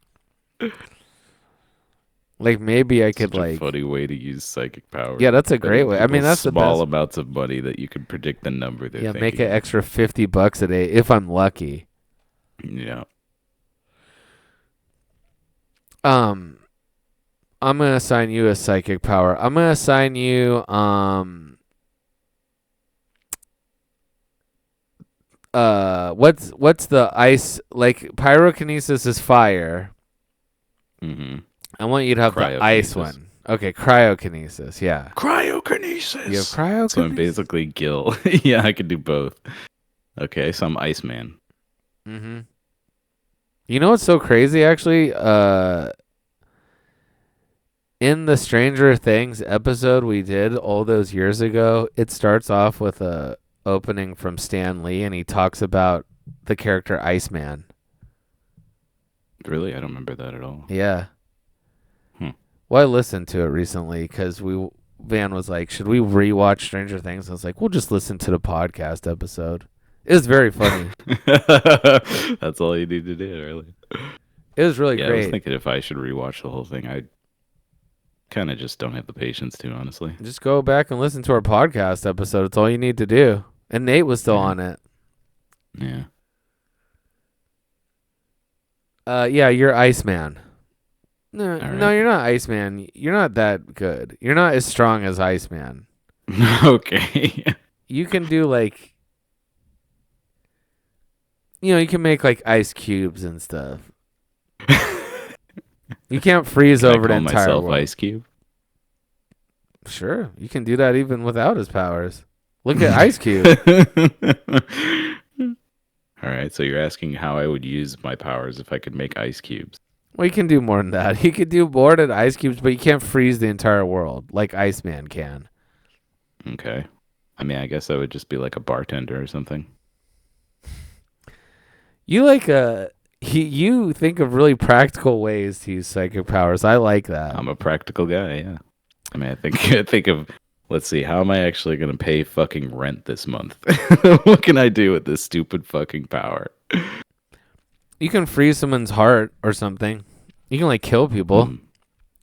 Speaker 1: Maybe I could
Speaker 2: a funny way to use psychic power.
Speaker 1: Yeah, that's a great way. That's the
Speaker 2: small
Speaker 1: best.
Speaker 2: Amounts of money that you can predict the number they're thinking.
Speaker 1: Make an extra $50 a day if I'm lucky.
Speaker 2: Yeah.
Speaker 1: I'm gonna assign you a psychic power. I'm gonna assign you what's the ice pyrokinesis is fire.
Speaker 2: Mm-hmm.
Speaker 1: I want you to have the ice one. Okay, cryokinesis. Yeah.
Speaker 2: Cryokinesis.
Speaker 1: You have cryokinesis.
Speaker 2: So I'm basically Gil. Yeah, I could do both. Okay, so I'm Iceman.
Speaker 1: Mm-hmm. You know what's so crazy, actually? In the Stranger Things episode we did all those years ago, it starts off with a opening from Stan Lee, and he talks about the character Iceman.
Speaker 2: Really? I don't remember that at all.
Speaker 1: Yeah.
Speaker 2: Hmm.
Speaker 1: Well, I listened to it recently because Van was like, "Should we rewatch Stranger Things?" I was like, "We'll just listen to the podcast episode." It was very funny.
Speaker 2: That's all you need to do, really.
Speaker 1: It was really
Speaker 2: Yeah, I was
Speaker 1: great.
Speaker 2: thinking if I should rewatch the whole thing. I kind of just don't have the patience to, honestly.
Speaker 1: Just go back and listen to our podcast episode. It's all you need to do. And Nate was still
Speaker 2: Yeah.
Speaker 1: on it.
Speaker 2: Yeah.
Speaker 1: Yeah, you're Iceman. No,
Speaker 2: All
Speaker 1: no,
Speaker 2: right.
Speaker 1: you're not Iceman. You're not that good. You're not as strong as Iceman.
Speaker 2: Okay.
Speaker 1: You can do like, you can make like ice cubes and stuff. You can't freeze
Speaker 2: Can I
Speaker 1: over the
Speaker 2: call
Speaker 1: entire
Speaker 2: myself
Speaker 1: world.
Speaker 2: Ice Cube?
Speaker 1: Sure, you can do that even without his powers. Look at Ice Cube.
Speaker 2: All right, so you're asking how I would use my powers if I could make ice cubes.
Speaker 1: Well, you can do more than that. You could do more than ice cubes, but you can't freeze the entire world like Iceman can.
Speaker 2: Okay. I mean, I guess I would just be like a bartender or something.
Speaker 1: You like you think of really practical ways to use psychic powers. I like that.
Speaker 2: I'm a practical guy, yeah. I mean, I think of, let's see, how am I actually going to pay fucking rent this month? What can I do with this stupid fucking power?
Speaker 1: You can freeze someone's heart or something. You can like kill people.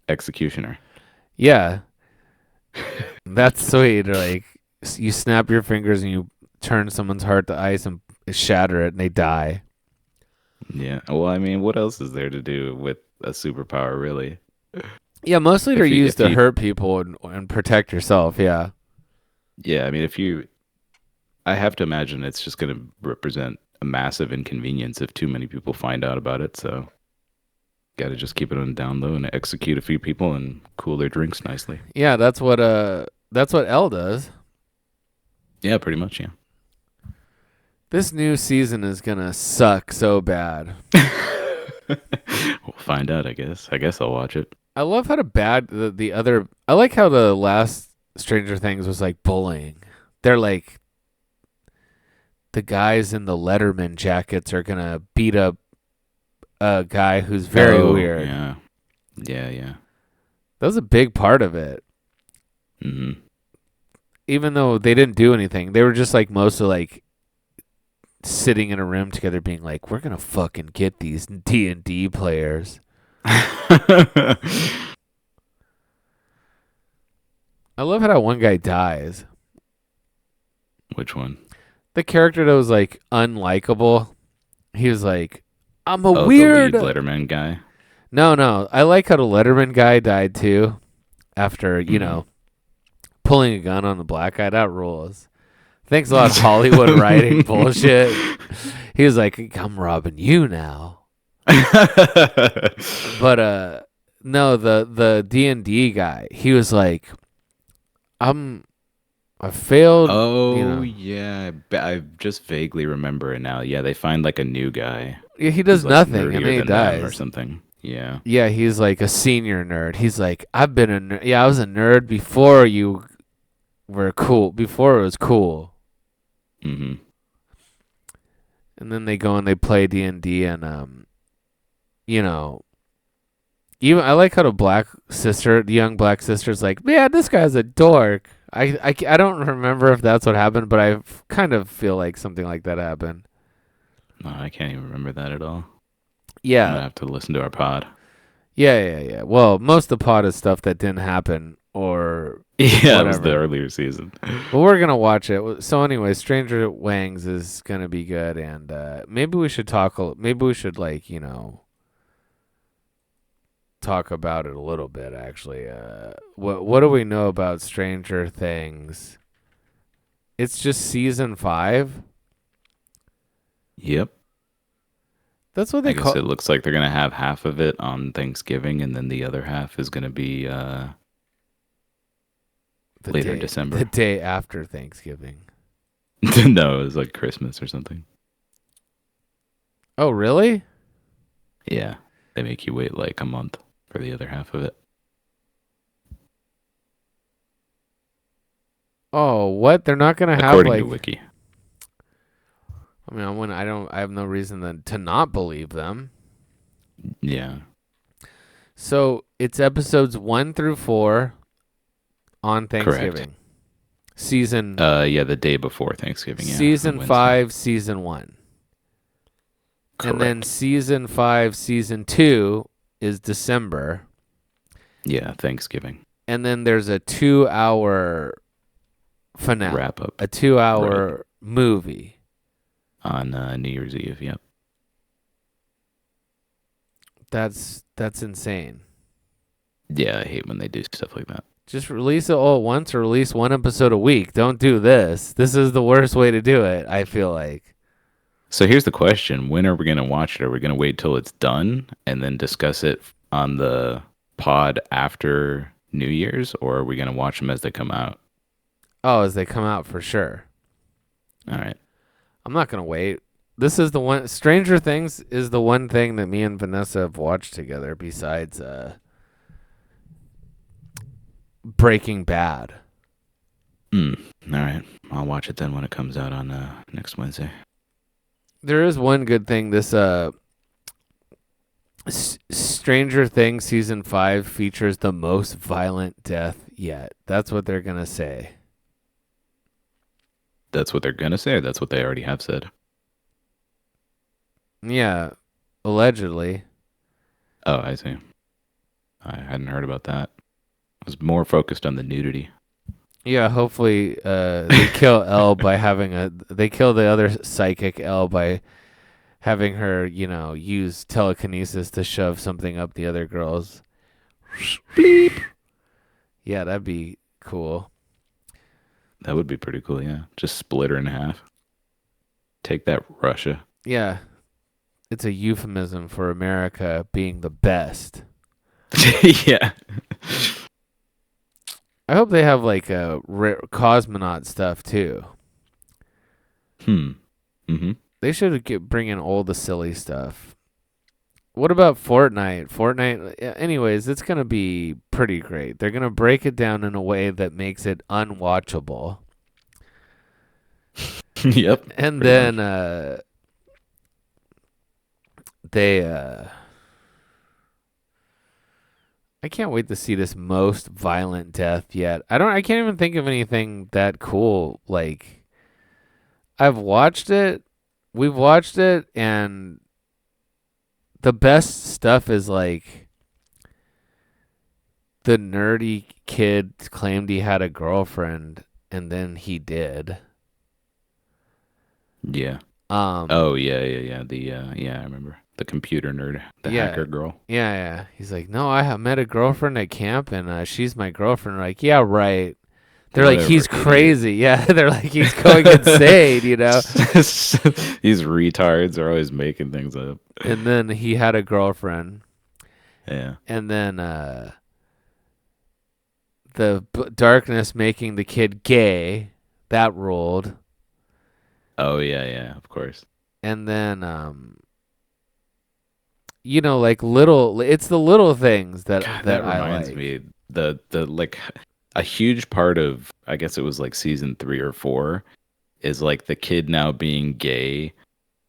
Speaker 2: Executioner.
Speaker 1: Yeah. That's sweet. Or, like you snap your fingers and you turn someone's heart to ice and shatter it and they die.
Speaker 2: Yeah. Well, I mean, what else is there to do with a superpower, really?
Speaker 1: Yeah, mostly they're
Speaker 2: If you,
Speaker 1: used
Speaker 2: if
Speaker 1: to
Speaker 2: you,
Speaker 1: hurt people and protect yourself. Yeah.
Speaker 2: yeah, I mean, I have to imagine it's just going to represent a massive inconvenience if too many people find out about it. So, got to just keep it on the down low and execute a few people and cool their drinks nicely.
Speaker 1: Yeah, that's what Elle does.
Speaker 2: Yeah, pretty much. Yeah.
Speaker 1: This new season is gonna suck so bad.
Speaker 2: We'll find out, I guess. I guess I'll watch it.
Speaker 1: I love how the other. I like how the last Stranger Things was like bullying. They're like the guys in the Letterman jackets are gonna beat up a guy who's very weird.
Speaker 2: Yeah. Yeah, yeah.
Speaker 1: That was a big part of it.
Speaker 2: Mm-hmm.
Speaker 1: Even though they didn't do anything, they were just like mostly like sitting in a room together, being like, "We're gonna fucking get these D&D players." I love how that one guy dies.
Speaker 2: Which one?
Speaker 1: The character that was like unlikable. He was like, "I'm a
Speaker 2: Oh,
Speaker 1: weird."
Speaker 2: the lead Letterman guy.
Speaker 1: No. I like how the Letterman guy died too. After pulling a gun on the black guy, that rules. Thanks a lot, Hollywood writing bullshit. He was like, "I'm robbing you now." But no, the D&D guy, he was like, I failed.
Speaker 2: Oh, yeah. I just vaguely remember it now. Yeah, they find like a new guy.
Speaker 1: Yeah, he does
Speaker 2: Who's, like,
Speaker 1: nothing and
Speaker 2: nerdier
Speaker 1: then he
Speaker 2: than them or
Speaker 1: dies.
Speaker 2: something. Yeah.
Speaker 1: Yeah, he's like a senior nerd. He's like, I've been a nerd. Yeah, I was a nerd before you were cool. Before it was cool.
Speaker 2: Mm-hmm.
Speaker 1: And then they go and they play D&D and even I like how the young black sister's like, "Man, this guy's a dork." I don't remember if that's what happened, but I kind of feel like something like that happened.
Speaker 2: No, I can't even remember that at all. I'm
Speaker 1: Yeah.
Speaker 2: gonna have to listen to our pod.
Speaker 1: Yeah. Well, most of the pod is stuff that didn't happen or
Speaker 2: Yeah, it was the
Speaker 1: whatever.
Speaker 2: earlier season.
Speaker 1: But we're gonna watch it. So anyway, Stranger Wangs is gonna be good, and maybe we should talk. Maybe we should talk about it a little bit. Actually, what do we know about Stranger Things? It's just season 5.
Speaker 2: Yep.
Speaker 1: That's what
Speaker 2: I
Speaker 1: they
Speaker 2: guess
Speaker 1: call
Speaker 2: it looks like they're gonna have half of it on Thanksgiving, and then the other half is gonna be later in December.
Speaker 1: the day after Thanksgiving.
Speaker 2: No, it was like Christmas or something.
Speaker 1: Oh, really?
Speaker 2: Yeah, they make you wait like a month for the other half of it.
Speaker 1: Oh, what? They're not gonna have
Speaker 2: According
Speaker 1: like.
Speaker 2: to Wiki.
Speaker 1: I mean, I have no reason to not believe them.
Speaker 2: Yeah.
Speaker 1: So it's episodes 1 through 4 on
Speaker 2: Correct.
Speaker 1: Thanksgiving. Season
Speaker 2: Yeah, the day before Thanksgiving. Yeah, on
Speaker 1: season
Speaker 2: Wednesday.
Speaker 1: 5, season 1. And then
Speaker 2: Correct.
Speaker 1: season 5, season 2 is December.
Speaker 2: Yeah, Thanksgiving
Speaker 1: And then there's a 2-hour finale,
Speaker 2: wrap up.
Speaker 1: a 2
Speaker 2: Right.
Speaker 1: hour movie.
Speaker 2: On New Year's Eve. Yep.
Speaker 1: That's insane.
Speaker 2: Yeah, I hate when they do stuff like that.
Speaker 1: Just release it all at once or release one episode a week. Don't do this. This is the worst way to do it, I feel like.
Speaker 2: So here's the question: when are we gonna watch it? Are we gonna wait till it's done and then discuss it on the pod after New Year's, or are we gonna watch them as they come out?
Speaker 1: Oh, as they come out for sure.
Speaker 2: All right.
Speaker 1: I'm not going to wait. This is the one. Stranger Things is the one thing that me and Vanessa have watched together besides Breaking Bad.
Speaker 2: All right. I'll watch it then when it comes out on next Wednesday.
Speaker 1: There is one good thing. This Stranger Things season 5 features the most violent death yet. That's what they're going to say.
Speaker 2: That's what they're gonna say, or that's what they already have said.
Speaker 1: Yeah, allegedly.
Speaker 2: Oh, I see. I hadn't heard about that. I was more focused on the nudity.
Speaker 1: Yeah, hopefully they kill Elle by having they kill the other psychic Elle by having her, use telekinesis to shove something up the other girl's.
Speaker 2: Bleep.
Speaker 1: Yeah, that'd be cool.
Speaker 2: That would be pretty cool. Yeah, just split her in half. Take that, Russia.
Speaker 1: Yeah, it's a euphemism for America being the best.
Speaker 2: Yeah.
Speaker 1: I hope they have like a cosmonaut stuff too.
Speaker 2: Mm-hmm.
Speaker 1: They should bring in all the silly stuff. What about Fortnite? Anyways, it's going to be pretty great. They're going to break it down in a way that makes it unwatchable.
Speaker 2: Yep.
Speaker 1: And
Speaker 2: Pretty
Speaker 1: then
Speaker 2: much.
Speaker 1: they I can't wait to see this most violent death yet. I can't even think of anything that cool. Like I've watched it, we've watched it, and the best stuff is like the nerdy kid claimed he had a girlfriend and then he did.
Speaker 2: Yeah.
Speaker 1: Um
Speaker 2: Oh yeah. The yeah, I remember the computer nerd, the
Speaker 1: yeah.
Speaker 2: hacker girl.
Speaker 1: Yeah. He's like, "No, I have met a girlfriend at camp and she's my girlfriend." We're like, "Yeah, right." They're like,
Speaker 2: Whatever,
Speaker 1: "He's
Speaker 2: idiot.
Speaker 1: crazy." Yeah, they're like, "He's going insane,"
Speaker 2: These retards are always making things up.
Speaker 1: And then he had a girlfriend.
Speaker 2: Yeah.
Speaker 1: And then the darkness making the kid gay, that ruled.
Speaker 2: Oh yeah, of course.
Speaker 1: And then like it's the little things
Speaker 2: God,
Speaker 1: that
Speaker 2: that
Speaker 1: I
Speaker 2: reminds
Speaker 1: like.
Speaker 2: me the like a huge part of, I guess it was like season 3 or 4, is like the kid now being gay,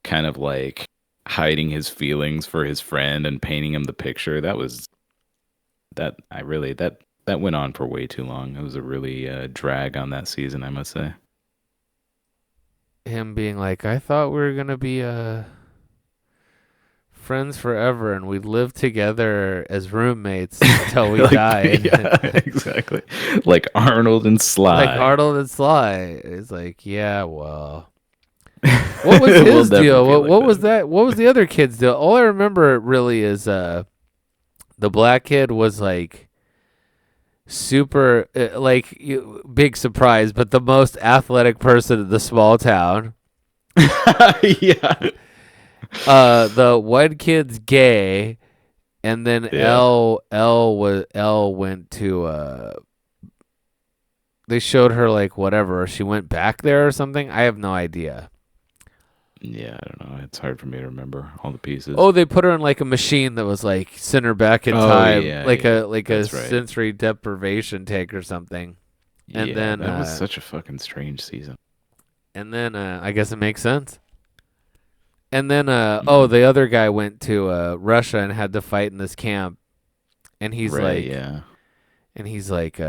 Speaker 2: kind of like hiding his feelings for his friend and painting him the picture. That went on for way too long. It was a really drag on that season, I must say.
Speaker 1: Him being like, "I thought we were going to be friends forever and we'd live together as roommates until we
Speaker 2: Like,
Speaker 1: died."
Speaker 2: yeah, exactly. Like Arnold and
Speaker 1: Like
Speaker 2: Sly.
Speaker 1: Arnold and Sly. It's like, "Yeah, well, what was
Speaker 2: It will
Speaker 1: his
Speaker 2: never
Speaker 1: deal?
Speaker 2: be like
Speaker 1: What was
Speaker 2: that.
Speaker 1: that? What was the other kid's deal?" All I remember really is the black kid was like super big surprise, but the most athletic person in the small town.
Speaker 2: Yeah.
Speaker 1: The one kid's gay, and then
Speaker 2: Yeah.
Speaker 1: L went to they showed her like whatever, she went back there or something. I have no idea.
Speaker 2: Yeah, I don't know. It's hard for me to remember all the pieces.
Speaker 1: Oh, they put her in like a machine that was like sent her back in
Speaker 2: Oh,
Speaker 1: time, like
Speaker 2: yeah.
Speaker 1: a
Speaker 2: That's right.
Speaker 1: sensory deprivation tank or something. And
Speaker 2: Yeah,
Speaker 1: then
Speaker 2: that was such a fucking strange season.
Speaker 1: I guess it makes sense. And then
Speaker 2: Mhm.
Speaker 1: the other guy went to Russia and had to fight in this camp, and
Speaker 2: Right, yeah.
Speaker 1: he's like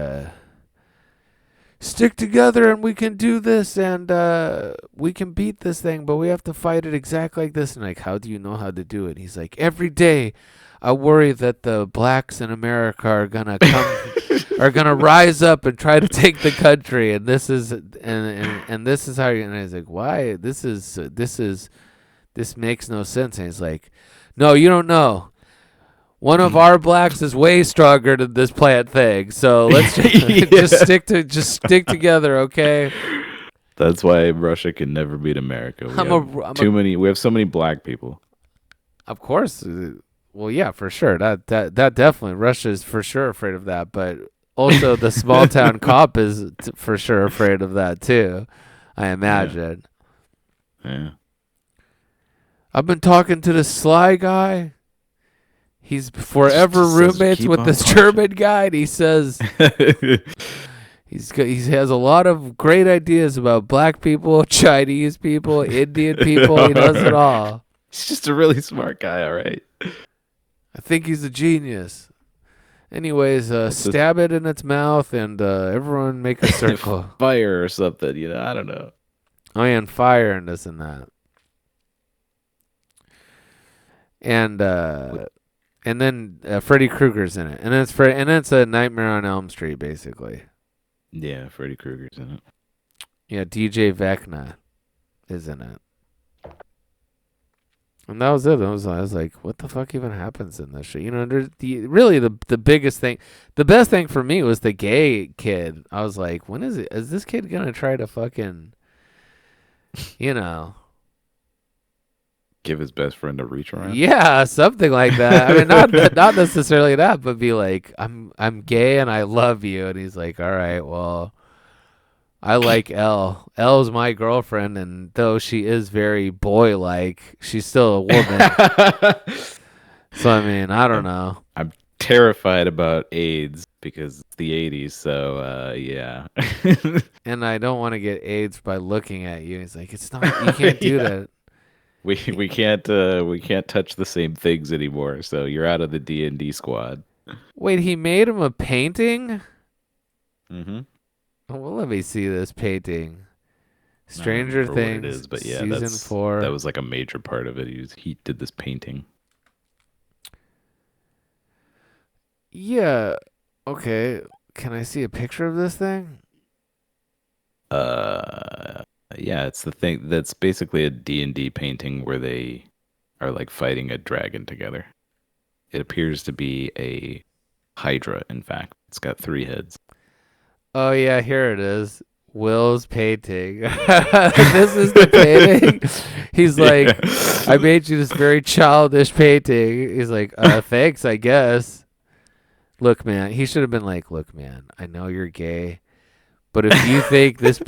Speaker 1: stick together and we can do this and we can beat this thing, but we have to fight it exactly like this. And like, how do you know how to do it? He's like, every day I worry that the blacks in America are gonna rise up and try to take the country, and this is how you. And I was like, why? This makes no sense. And he's like, no, you don't know. One of our blacks is way stronger than this plant thing. So let's
Speaker 2: Yeah.
Speaker 1: just stick together, okay?
Speaker 2: That's why Russia can never beat America.
Speaker 1: I'm a
Speaker 2: We have so many black people.
Speaker 1: Of course. Well, yeah, for sure. That definitely Russia is for sure afraid of that, but also the small town cop is for sure afraid of that too. I
Speaker 2: Yeah.
Speaker 1: imagine.
Speaker 2: Yeah.
Speaker 1: I've been talking to this sly guy. He's forever
Speaker 2: Just says
Speaker 1: roommates
Speaker 2: keep
Speaker 1: with
Speaker 2: on
Speaker 1: this
Speaker 2: punching.
Speaker 1: German guy, and he says he has a lot of great ideas about black people, Chinese people, Indian people. He knows it all.
Speaker 2: He's just a really smart guy, all right.
Speaker 1: I think he's a genius. Anyways,
Speaker 2: What's this
Speaker 1: stab it in its mouth and everyone make a circle.
Speaker 2: fire or something, I don't know.
Speaker 1: Oh, yeah, and fire and this and that. And
Speaker 2: What-
Speaker 1: then Freddy Krueger's in it. And then it's a Nightmare on Elm Street basically.
Speaker 2: Yeah, Freddy Krueger's in it.
Speaker 1: Yeah, DJ Vecna is in it. And that was it. I was like, what the fuck even happens in this shit? You know, the biggest thing, the best thing for me was the gay kid. I was like, when is it? Is this kid gonna try to fucking, you know,
Speaker 2: Give his best friend a reach around.
Speaker 1: yeah, something like that. I mean, not necessarily that, but be like, I'm gay and I love you. And he's like, all right, well, I like Elle. Elle's my girlfriend, and though she is very boy-like, she's still a woman. So I mean, I don't
Speaker 2: I'm
Speaker 1: know.
Speaker 2: I'm terrified about AIDS because it's the 80s, so yeah.
Speaker 1: And I don't want to get AIDS by looking at you. He's like, it's not. You can't do
Speaker 2: Yeah.
Speaker 1: that.
Speaker 2: We can't touch the same things anymore. So you're out of the D&D squad.
Speaker 1: Wait, he made him a painting?
Speaker 2: Mhm.
Speaker 1: Oh, well, let me see this painting.
Speaker 2: I don't
Speaker 1: Stranger
Speaker 2: remember what it
Speaker 1: Things,
Speaker 2: is, but yeah,
Speaker 1: season
Speaker 2: that
Speaker 1: 4.
Speaker 2: was like a major part of it. He did this painting.
Speaker 1: Yeah. Okay. Can I see a picture of this thing?
Speaker 2: Uh yeah, it's the thing that's basically a D&D painting where they are like fighting a dragon together. It appears to be a hydra, in fact. It's got 3 heads.
Speaker 1: Oh yeah, here it is. Will's painting. This is the painting. He's
Speaker 2: Yeah.
Speaker 1: like, I made you this very childish painting. He's like, thanks, I guess. Look, man, he should have been like, look, man, I know you're gay, but if you think this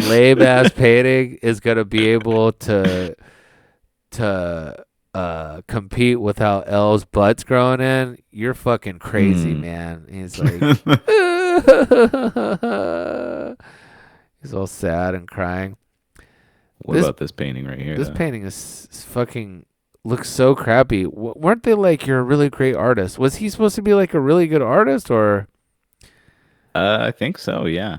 Speaker 1: lame ass painting is gonna be able to compete without L's butts growing in, you're fucking crazy,
Speaker 2: Hmm.
Speaker 1: man. And he's like, he's all sad and crying.
Speaker 2: What
Speaker 1: This
Speaker 2: about this painting right here,
Speaker 1: this
Speaker 2: though?
Speaker 1: painting is fucking looks so crappy. Weren't they like you're a really great artist? Was he supposed to be like a really good artist or
Speaker 2: I think so, yeah.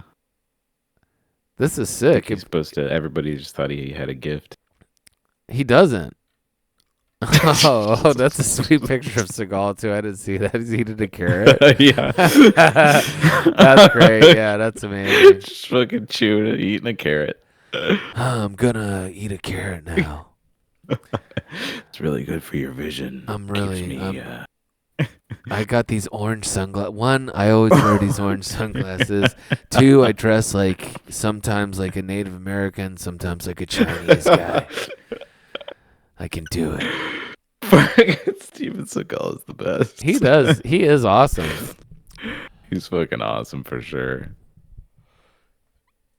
Speaker 1: this is
Speaker 2: I think
Speaker 1: sick?
Speaker 2: he's supposed to. Everybody just thought he had a gift.
Speaker 1: He doesn't. Oh, that's a sweet picture of Seagal too. I didn't see that. He's eating a carrot.
Speaker 2: Yeah.
Speaker 1: That's great. Yeah, that's amazing.
Speaker 2: Just fucking chewing it, eating a carrot.
Speaker 1: I'm gonna eat a carrot now.
Speaker 2: It's really good for your vision.
Speaker 1: I'm
Speaker 2: Keeps
Speaker 1: really,
Speaker 2: me.
Speaker 1: I got these orange sunglasses. One, I always wear these orange sunglasses. Two, I dress like sometimes like a Native American, sometimes like a Chinese guy. I can do it.
Speaker 2: Steven Seagal is the best.
Speaker 1: He does. He is awesome.
Speaker 2: He's fucking awesome for sure.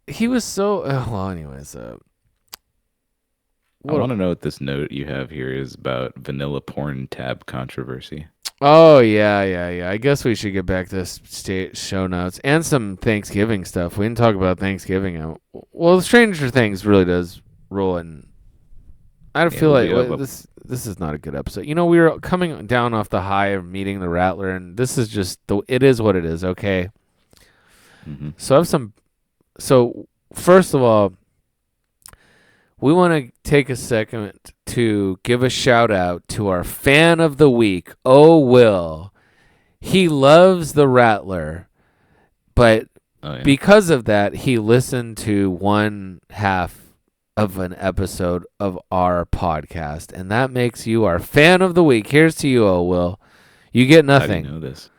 Speaker 1: He was so. Well, anyways,
Speaker 2: I
Speaker 1: what?
Speaker 2: want to know what this note you have here is about vanilla porn tab controversy.
Speaker 1: Oh yeah. I guess we should get back to show notes and some Thanksgiving stuff. We didn't talk about Thanksgiving. Well, Stranger Things really does roll in. I
Speaker 2: Yeah,
Speaker 1: feel
Speaker 2: we'll
Speaker 1: like
Speaker 2: be up.
Speaker 1: this is not a good episode. You know, we were coming down off the high of meeting the Rattler, and this is just it is what it is. Okay,
Speaker 2: Mm-hmm.
Speaker 1: so I have some. So first of all, we want to take a second to give a shout out to our fan of the week, Oh Will. He loves the Rattler, but
Speaker 2: Oh yeah.
Speaker 1: because of that, he listened to one half of an episode of our podcast, and that makes you our fan of the week. Here's to you, Oh Will. You get
Speaker 2: How do you
Speaker 1: nothing
Speaker 2: know this?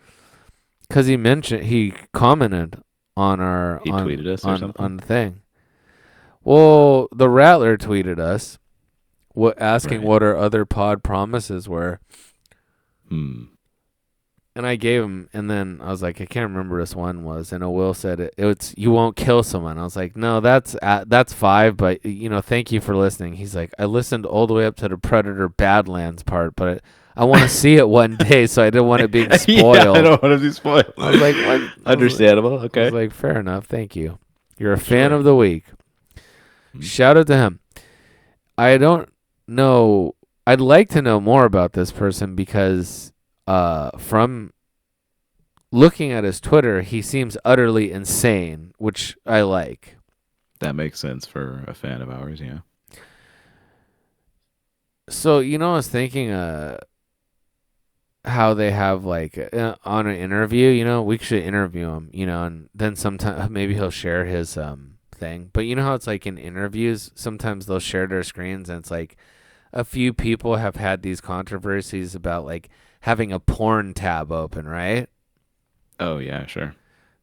Speaker 1: because he commented on
Speaker 2: He tweeted us or something?
Speaker 1: on the thing. Well, the Rattler tweeted us asking
Speaker 2: Right.
Speaker 1: what our other pod promises were.
Speaker 2: Hmm.
Speaker 1: And I gave him, and then I was like, I can't remember this one was, and Will said it's you won't kill someone. I was like, no, that's 5, but thank you for listening. He's like, I listened all the way up to the Predator Badlands part, but I want to see it one day, so I didn't want it being spoiled.
Speaker 2: Yeah, I don't want to be spoiled.
Speaker 1: I was like, what?
Speaker 2: Understandable.
Speaker 1: I
Speaker 2: Okay.
Speaker 1: was like, fair enough, thank you. You're a fan
Speaker 2: Sure.
Speaker 1: of the week.
Speaker 2: Mhm.
Speaker 1: Shout out to him. I don't know. I'd like to know more about this person because from looking at his Twitter, he seems utterly insane, which I like.
Speaker 2: That makes sense for a fan of ours. Yeah.
Speaker 1: So, I was thinking how they have like on an interview, we should interview him, and then sometime maybe he'll share his thing. But you know how it's like in interviews, sometimes they'll share their screens and it's like a few people have had these controversies about like having a porn tab open, right?
Speaker 2: Oh yeah, sure.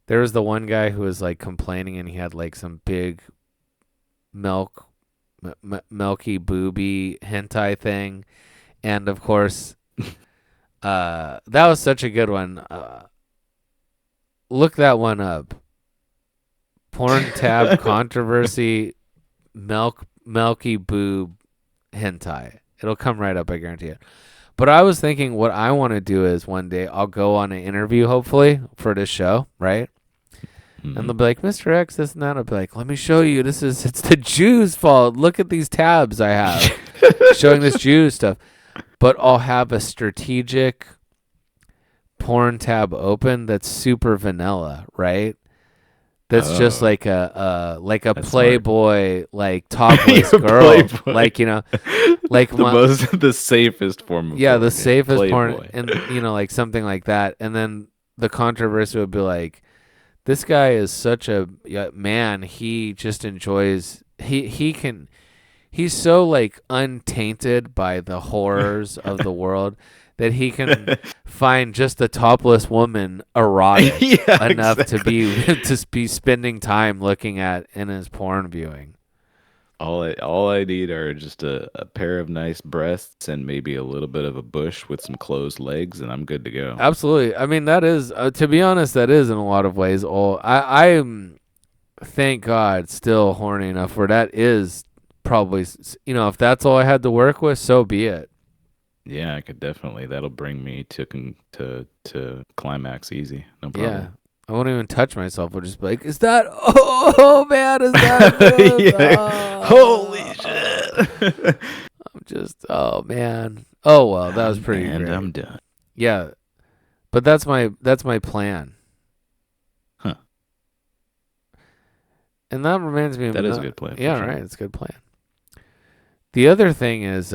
Speaker 1: There was the one guy who was like complaining and he had like some big milky booby hentai thing. And of course, that was such a good one. Look that one up. Porn tab controversy, milky boob hentai. It'll come right up, I guarantee it. But I was thinking what I want to do is one day I'll go on an interview, hopefully, for this show, right?
Speaker 2: Mhm.
Speaker 1: And they'll be like, Mr. X, this and that. I'll be like, let me show you. It's the Jews' fault. Look at these tabs I have showing this Jew stuff. But I'll have a strategic porn tab open that's super vanilla, right? That's just
Speaker 2: Oh,
Speaker 1: like a
Speaker 2: that's smart.
Speaker 1: Playboy, like topless
Speaker 2: A
Speaker 1: girl,
Speaker 2: Playboy.
Speaker 1: like like
Speaker 2: the safest form of
Speaker 1: the
Speaker 2: porn,
Speaker 1: safest porn,
Speaker 2: Playboy.
Speaker 1: and like something like that. And then the controversy would be like, this guy is such a man. He just enjoys. He's so like untainted by the horrors of the world that he can find just a topless woman erotic
Speaker 2: Yeah,
Speaker 1: enough
Speaker 2: exactly.
Speaker 1: to be spending time looking at in his porn viewing.
Speaker 2: All I need are just a pair of nice breasts and maybe a little bit of a bush with some closed legs, and I'm good to go.
Speaker 1: Absolutely. I mean, that is to be honest, that is in a lot of ways all. I am, thank God, still horny enough where that is probably if that's all I had to work with, so be it.
Speaker 2: Yeah, I could definitely. That'll bring me to climax easy. No
Speaker 1: Yeah.
Speaker 2: problem.
Speaker 1: I won't even touch myself. I'll just be like, is that, oh man, is that this?
Speaker 2: Yeah. Holy shit.
Speaker 1: I'm just, oh man. Oh well, that was pretty
Speaker 2: And
Speaker 1: great.
Speaker 2: I'm done.
Speaker 1: Yeah. But that's my plan.
Speaker 2: Huh.
Speaker 1: And that reminds me of
Speaker 2: That is a good plan.
Speaker 1: Yeah,
Speaker 2: for sure.
Speaker 1: right. It's a good plan. The other thing is,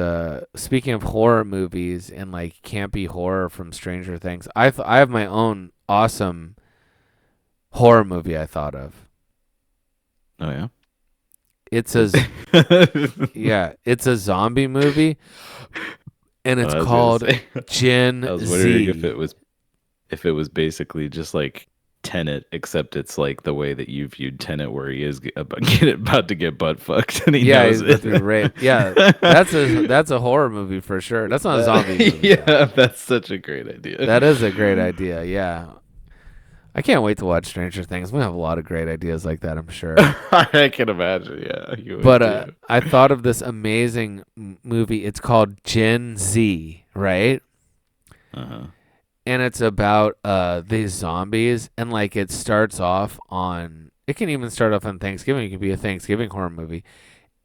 Speaker 1: speaking of horror movies and like campy horror from Stranger Things, I have my own awesome horror movie I thought of.
Speaker 2: Oh yeah.
Speaker 1: It's a it's a zombie movie, and it's
Speaker 2: I was gonna
Speaker 1: called
Speaker 2: say-
Speaker 1: Gen
Speaker 2: I was wondering if
Speaker 1: Z.
Speaker 2: it was basically just like Tenet, except it's like the way that you viewed Tenet, where he is about to get butt fucked, and he
Speaker 1: Yeah,
Speaker 2: knows
Speaker 1: he's about
Speaker 2: it.
Speaker 1: to be raped. Yeah, that's a horror movie for sure. That's not a zombie movie.
Speaker 2: Yeah,
Speaker 1: though.
Speaker 2: that's such a great idea.
Speaker 1: That is a great idea. Yeah, I can't wait to watch Stranger Things. We have a lot of great ideas like that, I'm sure.
Speaker 2: I can imagine. Yeah, you would
Speaker 1: But
Speaker 2: too.
Speaker 1: I thought of this amazing movie. It's called Gen Z, right?
Speaker 2: Uh-huh.
Speaker 1: And it's about these zombies, and like it starts off on. It can even start off on Thanksgiving. It could be a Thanksgiving horror movie,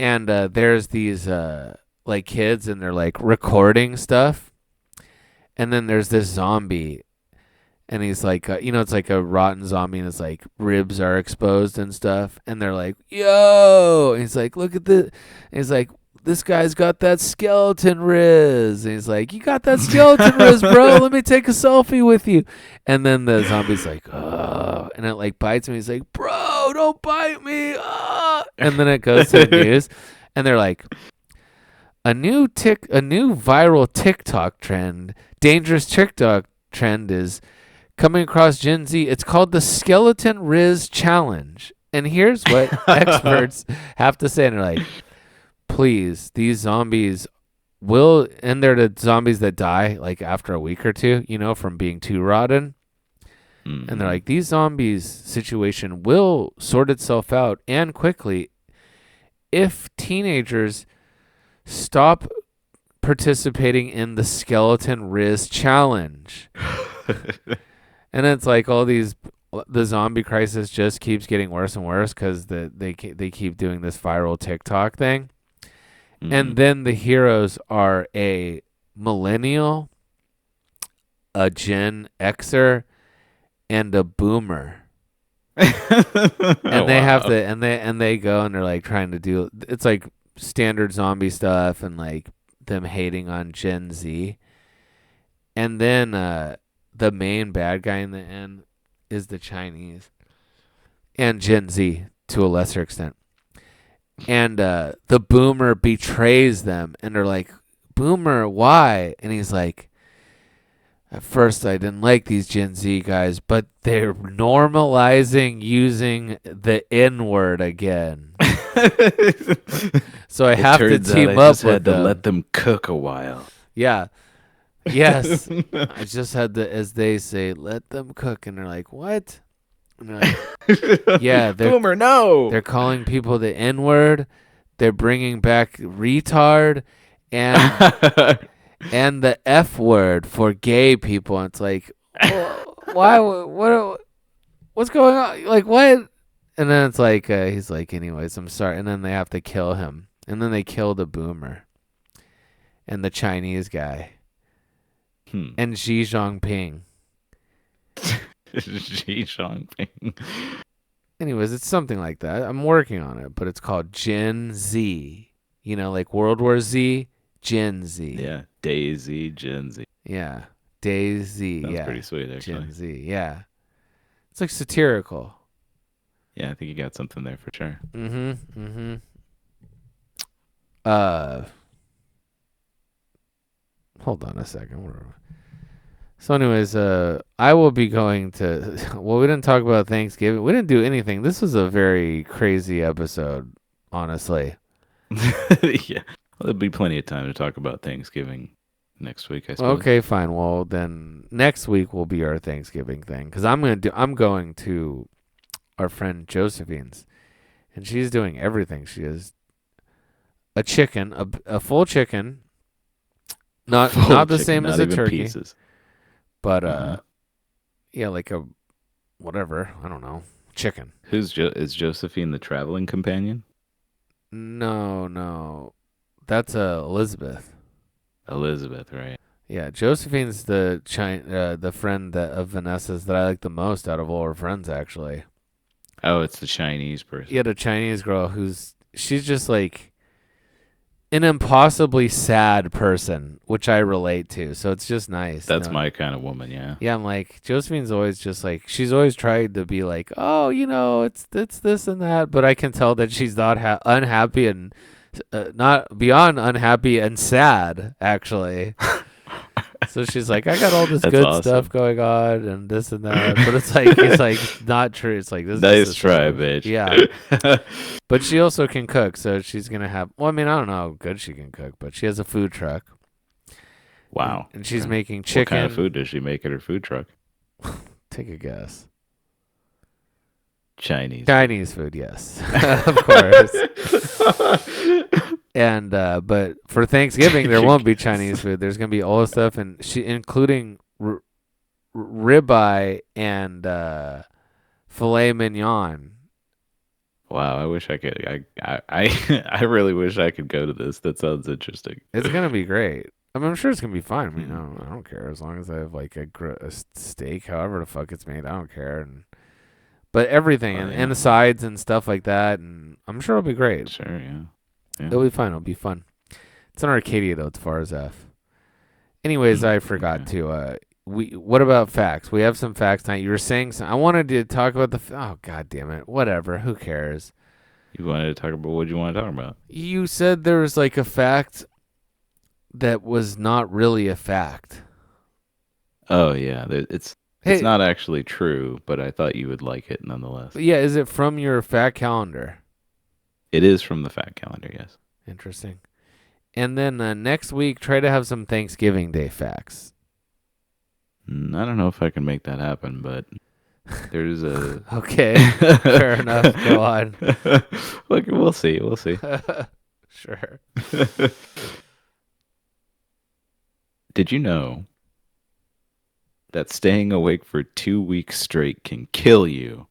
Speaker 1: and there's these like kids and they're like recording stuff. And then there's this zombie, and he's like, it's like a rotten zombie, and his like ribs are exposed and stuff. And they're like, "Yo!" And he's like, "Look at this." And he's like, "This guy's got that skeleton riz." And he's like, "You got that skeleton riz, bro? Let me take a selfie with you." And then the zombie's like, "Oh," and it like bites him. He's like, "Bro, don't bite me!" Ah! And then it goes to the news, and they're like, a new viral TikTok trend, dangerous TikTok trend is coming across Gen Z. It's called the Skeleton Riz Challenge. And here's what experts have to say. And they're like, please, these zombies will, and they're the zombies that die like after a week or two, from being too rotten.
Speaker 2: Mm-hmm.
Speaker 1: And they're like, these zombies situation will sort itself out and quickly if teenagers stop participating in the Skeleton Riz Challenge. And it's like the zombie crisis just keeps getting worse and worse because they keep doing this viral TikTok thing.
Speaker 2: Mm-hmm.
Speaker 1: And then the heroes are a millennial, a Gen Xer, and a boomer. And they have to, and they go and they're like trying to do, it's like standard zombie stuff and like them hating on Gen Z. And then the main bad guy in the end is the Chinese and Gen Z to a lesser extent. And the boomer betrays them and they're like, "Boomer, why?" And he's like, "At first I didn't like these Gen Z guys, but they're normalizing using the N-word again." So I have to team up with them.
Speaker 2: Let them cook a while.
Speaker 1: Yeah. Yes. I just had to, as they say, let them cook. And they're like, "What?" And they're like, yeah,
Speaker 2: Boomer, no.
Speaker 1: They're calling people the N-word. They're bringing back retard and and the F word for gay people. And it's like, why? What's going on? Like, what? And then it's like, he's like, "Anyways, I'm sorry." And then they have to kill him. And then they kill the boomer and the Chinese guy and Xi Jinping.
Speaker 2: Xi Jinping.
Speaker 1: Anyways, it's something like that. I'm working on it, but it's called Gen Z. Like World War Z, Gen Z.
Speaker 2: Yeah, Daisy, Gen Z.
Speaker 1: Yeah, Daisy.
Speaker 2: Sounds
Speaker 1: yeah,
Speaker 2: pretty sweet, actually.
Speaker 1: Gen Z. Yeah, it's like satirical.
Speaker 2: Yeah, I think you got something there for sure.
Speaker 1: Hold on a second. So anyways, I will be going to, well, we didn't talk about Thanksgiving. We didn't do anything. This was a very crazy episode, honestly.
Speaker 2: Yeah. Well, there'll be plenty of time to talk about Thanksgiving next week, I suppose.
Speaker 1: Okay, fine. Well, then next week will be our Thanksgiving thing because I'm going to our friend Josephine's, and she's doing everything. She is a chicken, a full chicken, not the same as a turkey,
Speaker 2: pieces.
Speaker 1: But yeah, like a whatever, I don't know, chicken.
Speaker 2: Is Josephine the traveling companion?
Speaker 1: No, that's Elizabeth.
Speaker 2: Elizabeth, right?
Speaker 1: Yeah, Josephine's the friend of Vanessa's that I like the most out of all her friends, actually.
Speaker 2: Oh, it's the Chinese person.
Speaker 1: Yeah, the Chinese girl she's just like an impossibly sad person, which I relate to. So it's just nice.
Speaker 2: That's my kind of woman, yeah.
Speaker 1: Yeah, I'm like, Josephine's always just like, she's always tried to be like, "Oh, it's this and that," but I can tell that she's not unhappy and not beyond unhappy and sad, actually. So she's like, "I got all this good
Speaker 2: awesome
Speaker 1: stuff going on and this and that," but it's like not true. It's like this.
Speaker 2: Nice try, bitch.
Speaker 1: Yeah, but she also can cook, so she's gonna have. Well, I mean, I don't know how good she can cook, but she has a food truck.
Speaker 2: Wow.
Speaker 1: And she's making chicken.
Speaker 2: What kind of food does she make at her food truck?
Speaker 1: Take a guess.
Speaker 2: Chinese
Speaker 1: food, yes, of course. And but for Thanksgiving there won't be Chinese food. There's gonna be all the stuff, and including ribeye and filet mignon.
Speaker 2: Wow, I wish I could. I really wish I could go to this. That sounds interesting.
Speaker 1: It's gonna be great. I mean, I'm sure it's gonna be fine. I mean,
Speaker 2: Hmm.
Speaker 1: I don't care as long as I have like a steak, however the fuck it's made. I don't care. But everything
Speaker 2: Well,
Speaker 1: and
Speaker 2: yeah,
Speaker 1: the sides and stuff like that, and I'm sure it'll be great.
Speaker 2: sure, yeah, yeah.
Speaker 1: It'll be fine. It'll be fun. It's an Arcadia though, as far as F. Anyways, I forgot
Speaker 2: Okay.
Speaker 1: to. We what about facts? We have some facts tonight. You were saying some, I wanted to talk about oh god damn it. Whatever. Who cares?
Speaker 2: You wanted to talk about what you want to talk about?
Speaker 1: You said there was like a fact that was not really a fact.
Speaker 2: Oh yeah, it's
Speaker 1: Hey,
Speaker 2: not actually true, but I thought you would like it nonetheless.
Speaker 1: yeah, is it from your fact calendar?
Speaker 2: It is from the fact calendar, yes.
Speaker 1: Interesting. And then next week, try to have some Thanksgiving Day facts.
Speaker 2: I don't know if I can make that happen, but there's a.
Speaker 1: Okay, fair enough. Go on.
Speaker 2: Look, we'll see. We'll see.
Speaker 1: Sure.
Speaker 2: Did you know that staying awake for 2 weeks straight can kill you?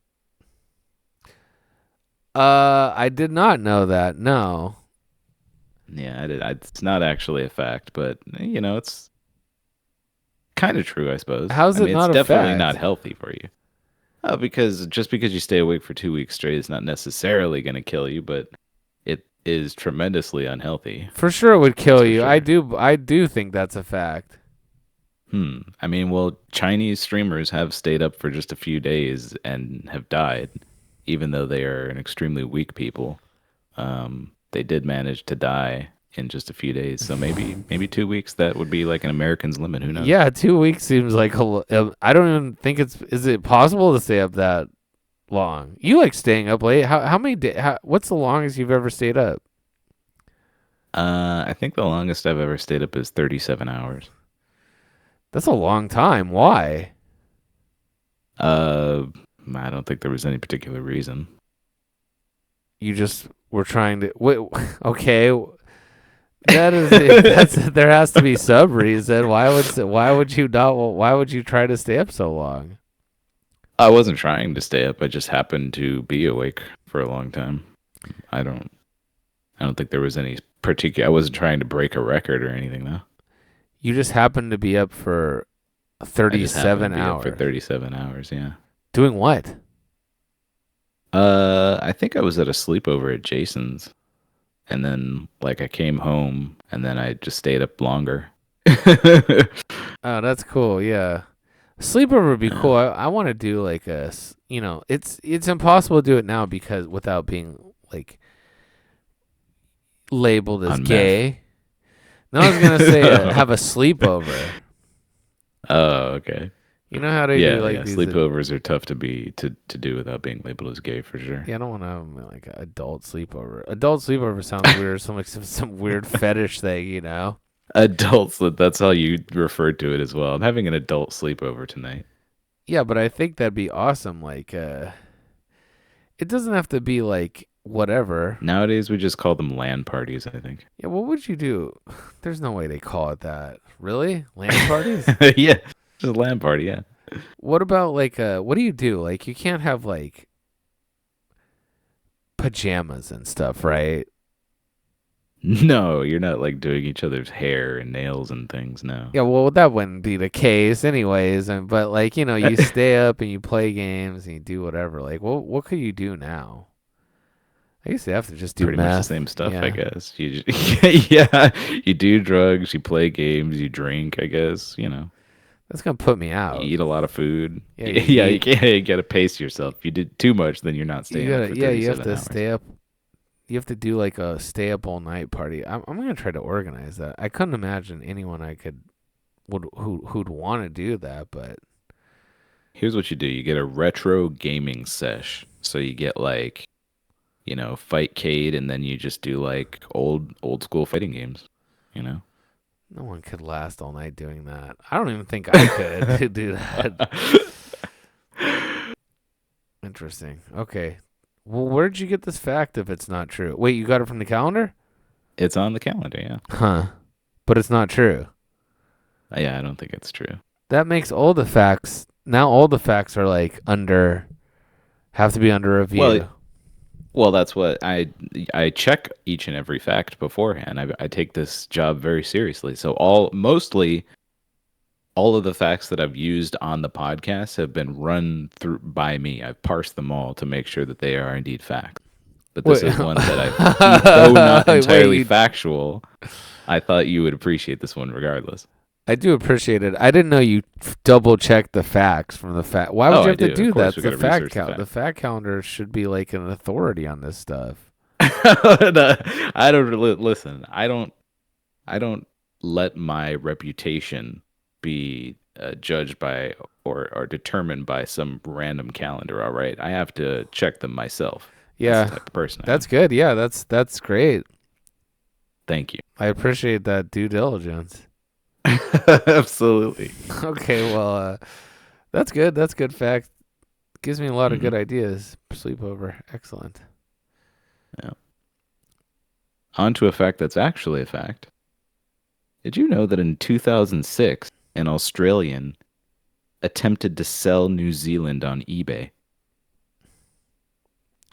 Speaker 1: I did not know that. No.
Speaker 2: Yeah, I did. It's not actually a fact, but it's kind of true, I suppose.
Speaker 1: How's
Speaker 2: I
Speaker 1: it
Speaker 2: mean, it's
Speaker 1: not a
Speaker 2: definitely not
Speaker 1: fact?
Speaker 2: healthy for you. Because just because you stay awake for 2 weeks straight is not necessarily going to kill you, but it is tremendously unhealthy.
Speaker 1: For sure, it would
Speaker 2: That's
Speaker 1: kill
Speaker 2: for
Speaker 1: you.
Speaker 2: sure.
Speaker 1: I do think that's a fact.
Speaker 2: I mean, well, Chinese streamers have stayed up for just a few days and have died, even though they are an extremely weak people. They did manage to die in just a few days. So maybe 2 weeks, that would be like an American's limit. Who knows?
Speaker 1: Yeah, 2 weeks seems like I don't even think it's. Is it possible to stay up that long? You like staying up late? How many days? What's the longest you've ever stayed up?
Speaker 2: I think the longest I've ever stayed up is 37 hours.
Speaker 1: That's a long time. Why?
Speaker 2: Uh, I don't think there was any particular reason.
Speaker 1: You just were trying to. Wait, okay, that is that's there has to be some reason. Why would you not? Why would you try to stay up so long?
Speaker 2: I wasn't trying to stay up. I just happened to be awake for a long time. I don't I don't think there was any particular. I wasn't trying to break a record or anything though.
Speaker 1: You just happened to be up for
Speaker 2: I just happened
Speaker 1: 37
Speaker 2: to be up for
Speaker 1: hours.
Speaker 2: 37 hours, yeah.
Speaker 1: Doing what?
Speaker 2: I think I was at a sleepover at Jason's and then like I came home and then I just stayed up longer.
Speaker 1: Oh, that's cool. Yeah. Sleepover would be
Speaker 2: Yeah.
Speaker 1: cool. I want to do like it's impossible to do it now because without being like labeled as
Speaker 2: On meth.
Speaker 1: gay. No, I was gonna say have a sleepover.
Speaker 2: Oh, okay.
Speaker 1: You know how they do
Speaker 2: Yeah,
Speaker 1: like
Speaker 2: yeah.
Speaker 1: these.
Speaker 2: Sleepovers are tough to do without being labeled as gay for sure.
Speaker 1: Yeah, I don't want to have like an adult sleepover. Adult sleepover sounds weird. Some weird fetish thing, you know.
Speaker 2: Adults, that's how you referred to it as well. I'm having an adult sleepover tonight.
Speaker 1: Yeah, but I think that'd be awesome. Like, it doesn't have to be like whatever.
Speaker 2: Nowadays, we just call them LAN parties, I think.
Speaker 1: Yeah, what would you do? There's no way they call it that. Really? LAN parties?
Speaker 2: Yeah, just a LAN party, yeah.
Speaker 1: What about like what do you do? Like you can't have like pajamas and stuff, right?
Speaker 2: No, you're not like doing each other's hair and nails and things, no.
Speaker 1: Yeah, well that wouldn't be the case anyways, and but like, you stay up and you play games and you do whatever. Like what could you do now? I guess they have to just do
Speaker 2: Pretty much the
Speaker 1: meth.
Speaker 2: same stuff, I
Speaker 1: Yeah.
Speaker 2: guess. Yeah, you do drugs, you play games, you drink, I guess,
Speaker 1: That's gonna put me
Speaker 2: You
Speaker 1: out.
Speaker 2: eat a lot of food.
Speaker 1: Yeah,
Speaker 2: Yeah,
Speaker 1: you
Speaker 2: you gotta pace yourself. If you did too much, then you're not
Speaker 1: you
Speaker 2: staying up
Speaker 1: gotta
Speaker 2: for
Speaker 1: yeah, you have
Speaker 2: 37
Speaker 1: to
Speaker 2: hours.
Speaker 1: stay up. You have to do like a stay up all night party. I'm gonna try to organize that. I couldn't imagine anyone I could who'd want to do that, but
Speaker 2: Here's what you do. You get a retro gaming sesh. So you get like, Fightcade, and then you just do like old school fighting games, you know?
Speaker 1: no one could last all night doing that. I don't even think I could do that. Interesting. Okay. Well, where'd you get this fact if it's not true? Wait, you got it from the calendar?
Speaker 2: It's on the calendar, yeah.
Speaker 1: Huh. But it's not true.
Speaker 2: Yeah, I don't think it's true.
Speaker 1: That makes all the facts now all the facts are like have to be under
Speaker 2: Well,
Speaker 1: review.
Speaker 2: Well, that's what I check each and every fact beforehand. I take this job very seriously. So mostly all of the facts that I've used on the podcast have been run through by me. I've parsed them all to make sure that they are indeed facts. But this
Speaker 1: Wait,
Speaker 2: is one that though not
Speaker 1: wait,
Speaker 2: entirely factual, I thought you would appreciate this one regardless.
Speaker 1: I do appreciate it. I didn't know you double checked the facts from the fact. Why would
Speaker 2: Oh,
Speaker 1: you
Speaker 2: I
Speaker 1: have to
Speaker 2: do. Of
Speaker 1: do that?
Speaker 2: course,
Speaker 1: It's
Speaker 2: we
Speaker 1: the
Speaker 2: got to
Speaker 1: fact
Speaker 2: research the
Speaker 1: count. The
Speaker 2: facts.
Speaker 1: fact calendar should be like an authority on this stuff.
Speaker 2: I don't listen. I don't let my reputation be judged by or determined by some random calendar. All right, I have to check them myself. That's the
Speaker 1: Yeah,
Speaker 2: type of person I
Speaker 1: that's
Speaker 2: am.
Speaker 1: good. Yeah, that's great.
Speaker 2: Thank you.
Speaker 1: I appreciate that due diligence.
Speaker 2: Absolutely.
Speaker 1: Okay, well, that's good. That's good fact. Gives me a lot of
Speaker 2: Hmm.
Speaker 1: good ideas. Sleepover, excellent.
Speaker 2: Yeah. On to a fact that's actually a fact. Did you know that in 2006, an Australian attempted to sell New Zealand on eBay?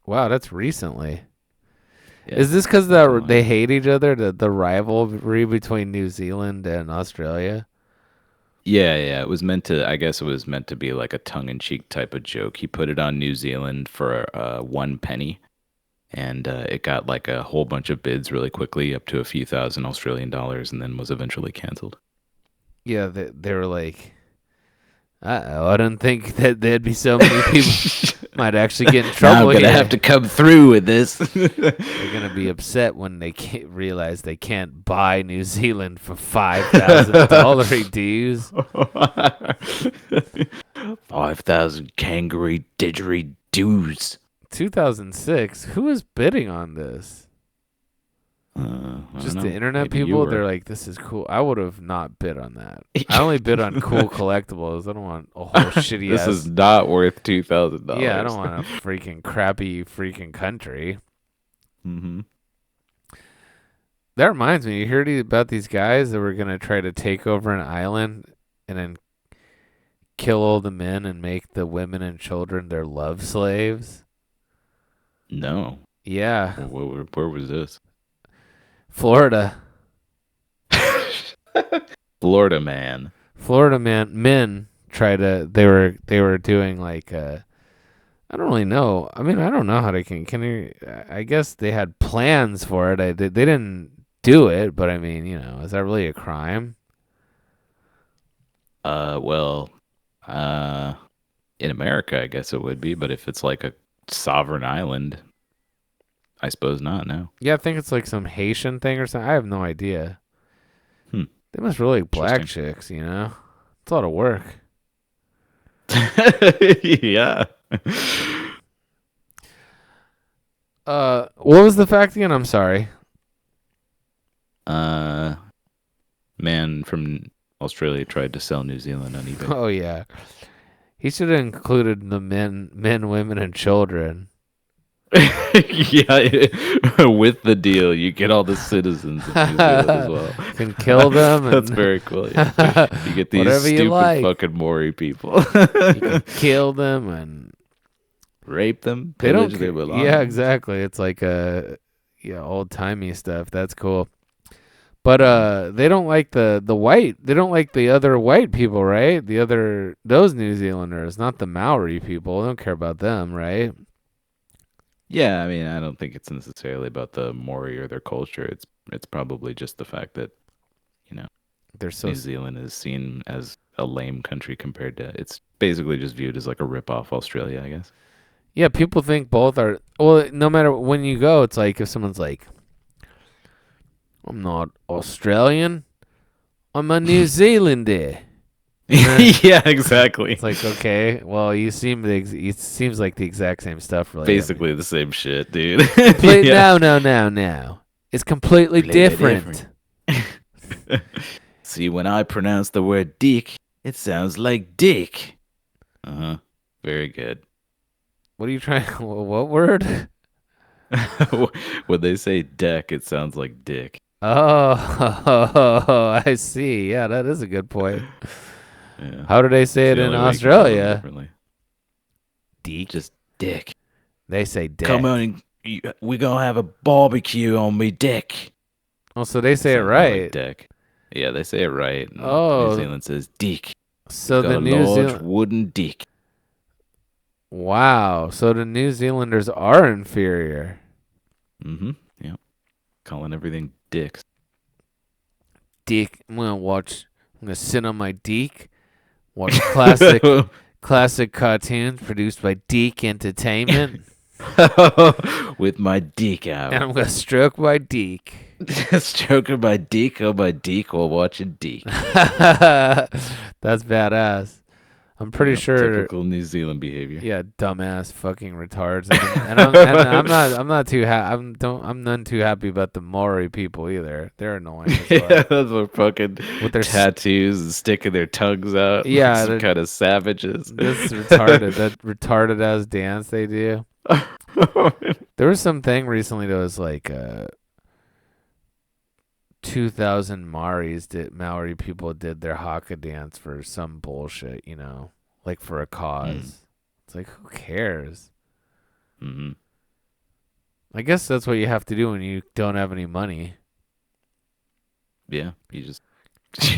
Speaker 1: Wow, that's recently.
Speaker 2: Yeah,
Speaker 1: Is this because
Speaker 2: not too long
Speaker 1: they
Speaker 2: ago.
Speaker 1: hate each other? The rivalry between New Zealand and Australia?
Speaker 2: Yeah, yeah. It was meant to, I guess it was meant to be like a tongue-in-cheek type of joke. He put it on New Zealand for 1 penny, and it got like a whole bunch of bids really quickly, up to a few thousand Australian dollars, and then was eventually canceled.
Speaker 1: Yeah, they were like, uh-oh, I didn't think that there'd be so many people might actually get in
Speaker 2: Now I'm
Speaker 1: trouble
Speaker 2: gonna have
Speaker 1: here.
Speaker 2: to come through with this.
Speaker 1: They're gonna be upset when they can't realize they can't buy New Zealand for $5,000 dues.
Speaker 2: 5,000 kangaroo didgeridoos.
Speaker 1: 2006. Who is bidding on this?
Speaker 2: I
Speaker 1: Just
Speaker 2: don't
Speaker 1: the
Speaker 2: know.
Speaker 1: internet
Speaker 2: Maybe you
Speaker 1: people. They're
Speaker 2: were.
Speaker 1: like, this is cool. I would have not bid on that. I only bid on cool collectibles. I don't want a whole shitty
Speaker 2: This is
Speaker 1: ass.
Speaker 2: not worth $2,000. thousand
Speaker 1: Yeah, I
Speaker 2: dollars.
Speaker 1: don't want a freaking crappy freaking country.
Speaker 2: Mm-hmm.
Speaker 1: That reminds me, you heard about these guys that were gonna try to take over an island and then kill all the men and make the women and children their love slaves?
Speaker 2: No.
Speaker 1: Yeah,
Speaker 2: Where was this?
Speaker 1: Florida.
Speaker 2: Florida man.
Speaker 1: Florida men try to. They were doing like I don't really know. I mean, I don't know how they can you. I guess they had plans for it. They didn't do it, but I mean, is that really a crime?
Speaker 2: Well, uh, in America, I guess it would be, but if it's like a sovereign island, I suppose not. No.
Speaker 1: Yeah, I think it's like some Haitian thing or something. I have no idea.
Speaker 2: Hmm.
Speaker 1: They must really like black
Speaker 2: Interesting.
Speaker 1: chicks, you know? It's a lot of work.
Speaker 2: Yeah.
Speaker 1: What was the fact again? I'm sorry.
Speaker 2: Uh, Man from Australia tried to sell New Zealand on eBay.
Speaker 1: Oh yeah, he should have included the men, women, and children.
Speaker 2: Yeah, with the deal, you get all the citizens of New Zealand as well.
Speaker 1: Can kill them
Speaker 2: That's
Speaker 1: and
Speaker 2: very cool. Yeah. You get these
Speaker 1: whatever you
Speaker 2: stupid
Speaker 1: like.
Speaker 2: fucking Maori people.
Speaker 1: You can kill them and
Speaker 2: Rape them,
Speaker 1: they don't.
Speaker 2: pillage their
Speaker 1: Yeah,
Speaker 2: belongings.
Speaker 1: exactly. It's like old timey stuff. That's cool. But
Speaker 2: Mhm.
Speaker 1: they don't like the white. They don't like the other white people, right? Those New Zealanders, not the Maori people. They don't care about them, right?
Speaker 2: Yeah, I mean, I don't think it's necessarily about the Maori or their culture. It's probably just the fact that, you know,
Speaker 1: They're so
Speaker 2: New Zealand is seen as a lame country compared to it's basically just viewed as like a rip off Australia, I guess.
Speaker 1: yeah. People think both are well. No matter when you go, it's like if someone's like, "I'm not Australian. I'm a New Zealander."
Speaker 2: Yeah, exactly.
Speaker 1: It's like okay, well, it seems like the exact same stuff, really. I mean,
Speaker 2: Basically the same shit, dude. Yeah.
Speaker 1: No, no, no, no. It's completely different.
Speaker 2: See, when I pronounce the word dick, it sounds like dick. Uh-huh. Very good.
Speaker 1: What are you trying? What word?
Speaker 2: When they say deck, it sounds like dick.
Speaker 1: Oh, I see. Yeah, that is a good point.
Speaker 2: Yeah.
Speaker 1: How do they say
Speaker 2: It's
Speaker 1: it
Speaker 2: the
Speaker 1: in
Speaker 2: only way you can tell them
Speaker 1: Australia?
Speaker 2: differently.
Speaker 1: Deek.
Speaker 2: Just dick.
Speaker 1: They say dick.
Speaker 2: Come on We gonna have a barbecue on me dick.
Speaker 1: Oh, so they say it
Speaker 2: Sounds more like
Speaker 1: right.
Speaker 2: dick. Yeah, they say it right. And New
Speaker 1: Oh,
Speaker 2: Zealand says dick. He's
Speaker 1: so
Speaker 2: got
Speaker 1: the
Speaker 2: a
Speaker 1: New
Speaker 2: large
Speaker 1: Zealand.
Speaker 2: wooden dick.
Speaker 1: Wow. So the New Zealanders are inferior.
Speaker 2: Mm-hmm. Yeah. Calling everything dicks.
Speaker 1: Deek. I'm gonna watch. I'm gonna sit on my Deek. Watch classic cartoons produced by Deek Entertainment,
Speaker 2: With my dick
Speaker 1: and
Speaker 2: out.
Speaker 1: I'm gonna stroke my Deek.
Speaker 2: Stroking my dick on my dick while watching dick.
Speaker 1: That's badass. I'm pretty
Speaker 2: Yep,
Speaker 1: sure.
Speaker 2: typical New Zealand behavior.
Speaker 1: Yeah, dumbass fucking retards, and I'm not too I'm none too happy about the Maori people either. They're annoying as
Speaker 2: Yeah,
Speaker 1: fuck.
Speaker 2: those are fucking
Speaker 1: With their
Speaker 2: tattoos and sticking their tongues out like
Speaker 1: yeah,
Speaker 2: some kind of savages.
Speaker 1: this retarded that retarded ass dance they do. There was something recently that was like 2,000 Maori people did their haka dance for some bullshit, like for a
Speaker 2: Mm.
Speaker 1: cause. It's like who cares?
Speaker 2: Hmm.
Speaker 1: I guess that's what you have to do when you don't have any money.
Speaker 2: Yeah, you just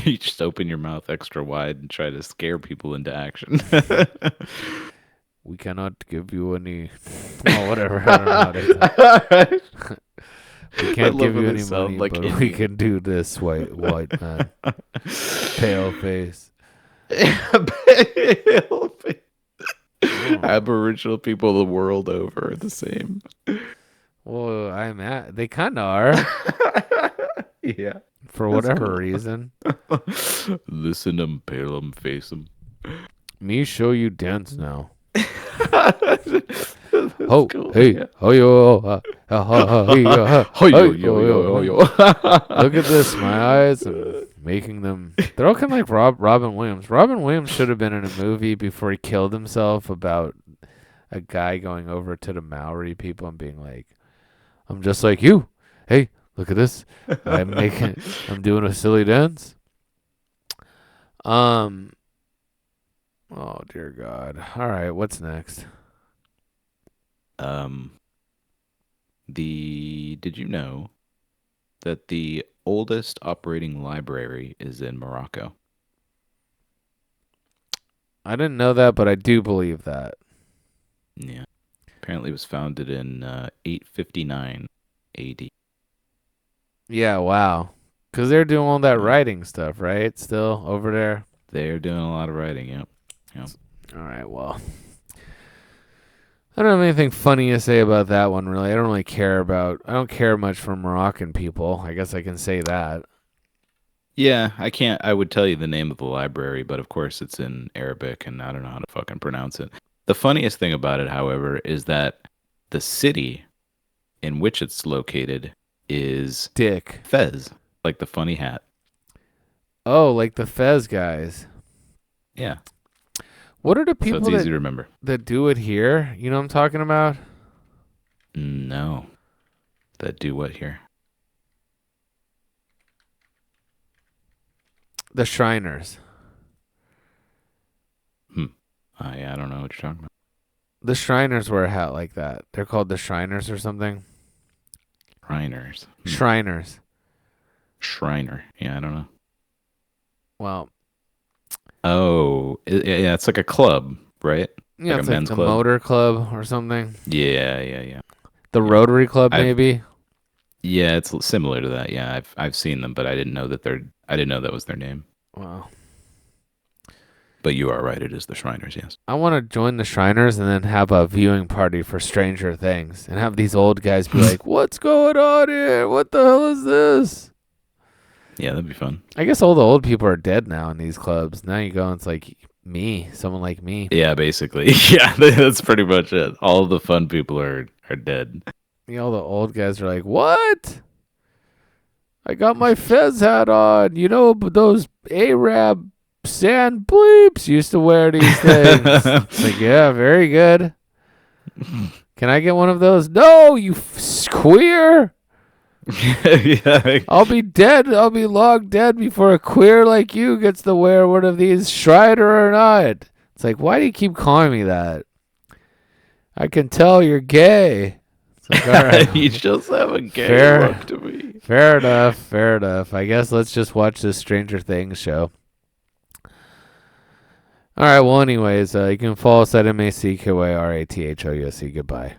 Speaker 2: you just open your mouth extra wide and try to scare people into action.
Speaker 1: We cannot give you any. Oh, whatever. I don't know how they talk. We
Speaker 2: I
Speaker 1: can't
Speaker 2: love
Speaker 1: give
Speaker 2: when
Speaker 1: you
Speaker 2: they
Speaker 1: any money,
Speaker 2: sound like
Speaker 1: but we
Speaker 2: Indian.
Speaker 1: can do this, white man, pale face. Oh.
Speaker 2: Aboriginal people the world over are the same.
Speaker 1: Well, they kind of are
Speaker 2: Yeah,
Speaker 1: for
Speaker 2: that's
Speaker 1: whatever
Speaker 2: cool.
Speaker 1: reason.
Speaker 2: Listen 'em, pale 'em, face 'em.
Speaker 1: Me show you dance now.
Speaker 2: That's
Speaker 1: Oh,
Speaker 2: cool.
Speaker 1: hey,
Speaker 2: Yeah.
Speaker 1: oh yo, hey,
Speaker 2: Ho yo
Speaker 1: hey,
Speaker 2: yo
Speaker 1: oh
Speaker 2: yo ho
Speaker 1: yo.
Speaker 2: yo.
Speaker 1: Look at this, my eyes. I'm making them. They're all kind of like Robin Williams. Robin Williams should have been in a movie before he killed himself about a guy going over to the Maori people and being like, "I'm just like you. Hey, look at this. I'm doing a silly dance." Um. Oh dear God. All right. What's next?
Speaker 2: Um, did you know that the oldest operating library is in Morocco?
Speaker 1: I didn't know that, but I do believe that.
Speaker 2: Yeah. Apparently it was founded in 859 AD.
Speaker 1: Yeah. Wow. Because they're doing all that
Speaker 2: Yeah.
Speaker 1: writing stuff, right? Still over there.
Speaker 2: They're doing a lot of writing, yep. Yep.
Speaker 1: All right. Well, I don't have anything funny to say about that one, really. I don't care much for Moroccan people. I guess I can say that.
Speaker 2: Yeah, I would tell you the name of the library, but of course it's in Arabic and I don't know how to fucking pronounce it. The funniest thing about it, however, is that the city in which it's located is
Speaker 1: Dick.
Speaker 2: Fez, like the funny hat.
Speaker 1: Oh, like the Fez guys.
Speaker 2: Yeah.
Speaker 1: What are the
Speaker 2: So
Speaker 1: people
Speaker 2: it's easy
Speaker 1: that,
Speaker 2: to remember.
Speaker 1: that do it here? You know what I'm talking about?
Speaker 2: No. That do what here?
Speaker 1: The Shriners.
Speaker 2: I don't know what you're talking about.
Speaker 1: The Shriners wear a hat like that. They're called the Shriners or something.
Speaker 2: Shriners.
Speaker 1: Shriners.
Speaker 2: Shriner. Yeah, I don't know.
Speaker 1: Well,
Speaker 2: Oh, yeah, it's like a club, right?
Speaker 1: yeah,
Speaker 2: Like a
Speaker 1: it's like
Speaker 2: men's
Speaker 1: the
Speaker 2: club.
Speaker 1: Motor Club or something.
Speaker 2: Yeah, yeah, yeah.
Speaker 1: The
Speaker 2: Yeah.
Speaker 1: Rotary Club,
Speaker 2: I've
Speaker 1: maybe.
Speaker 2: Yeah, it's similar to that. Yeah, I've seen them, but I didn't know that was their name.
Speaker 1: Well,
Speaker 2: But you are right, it is the Shriners, yes.
Speaker 1: I want to join the Shriners and then have a viewing party for Stranger Things and have these old guys be like, "What's going on here? What the hell is this?"
Speaker 2: Yeah, that'd be fun.
Speaker 1: I guess all the old people are dead now in these clubs. Now you go and it's like me, someone like me.
Speaker 2: Yeah, basically. Yeah, that's pretty much it. All the fun people are dead.
Speaker 1: All the old guys are like, "What? I got my Fez hat on. You know, those Arab sand bleeps used to wear these things." It's like, yeah, very good. Can I get one of those? No, you queer.
Speaker 2: Yeah.
Speaker 1: I'll be dead. I'll be long dead before a queer like you gets to wear one of these, Shriner or not. It's like, why do you keep calling me that? I can tell you're gay. It's like, all
Speaker 2: You
Speaker 1: right,
Speaker 2: just have a gay
Speaker 1: fair,
Speaker 2: look to me.
Speaker 1: fair enough, fair enough. I guess let's just watch this Stranger Things show. All right. Well, anyways, you can follow us at MACKYRATHOUSE. Goodbye.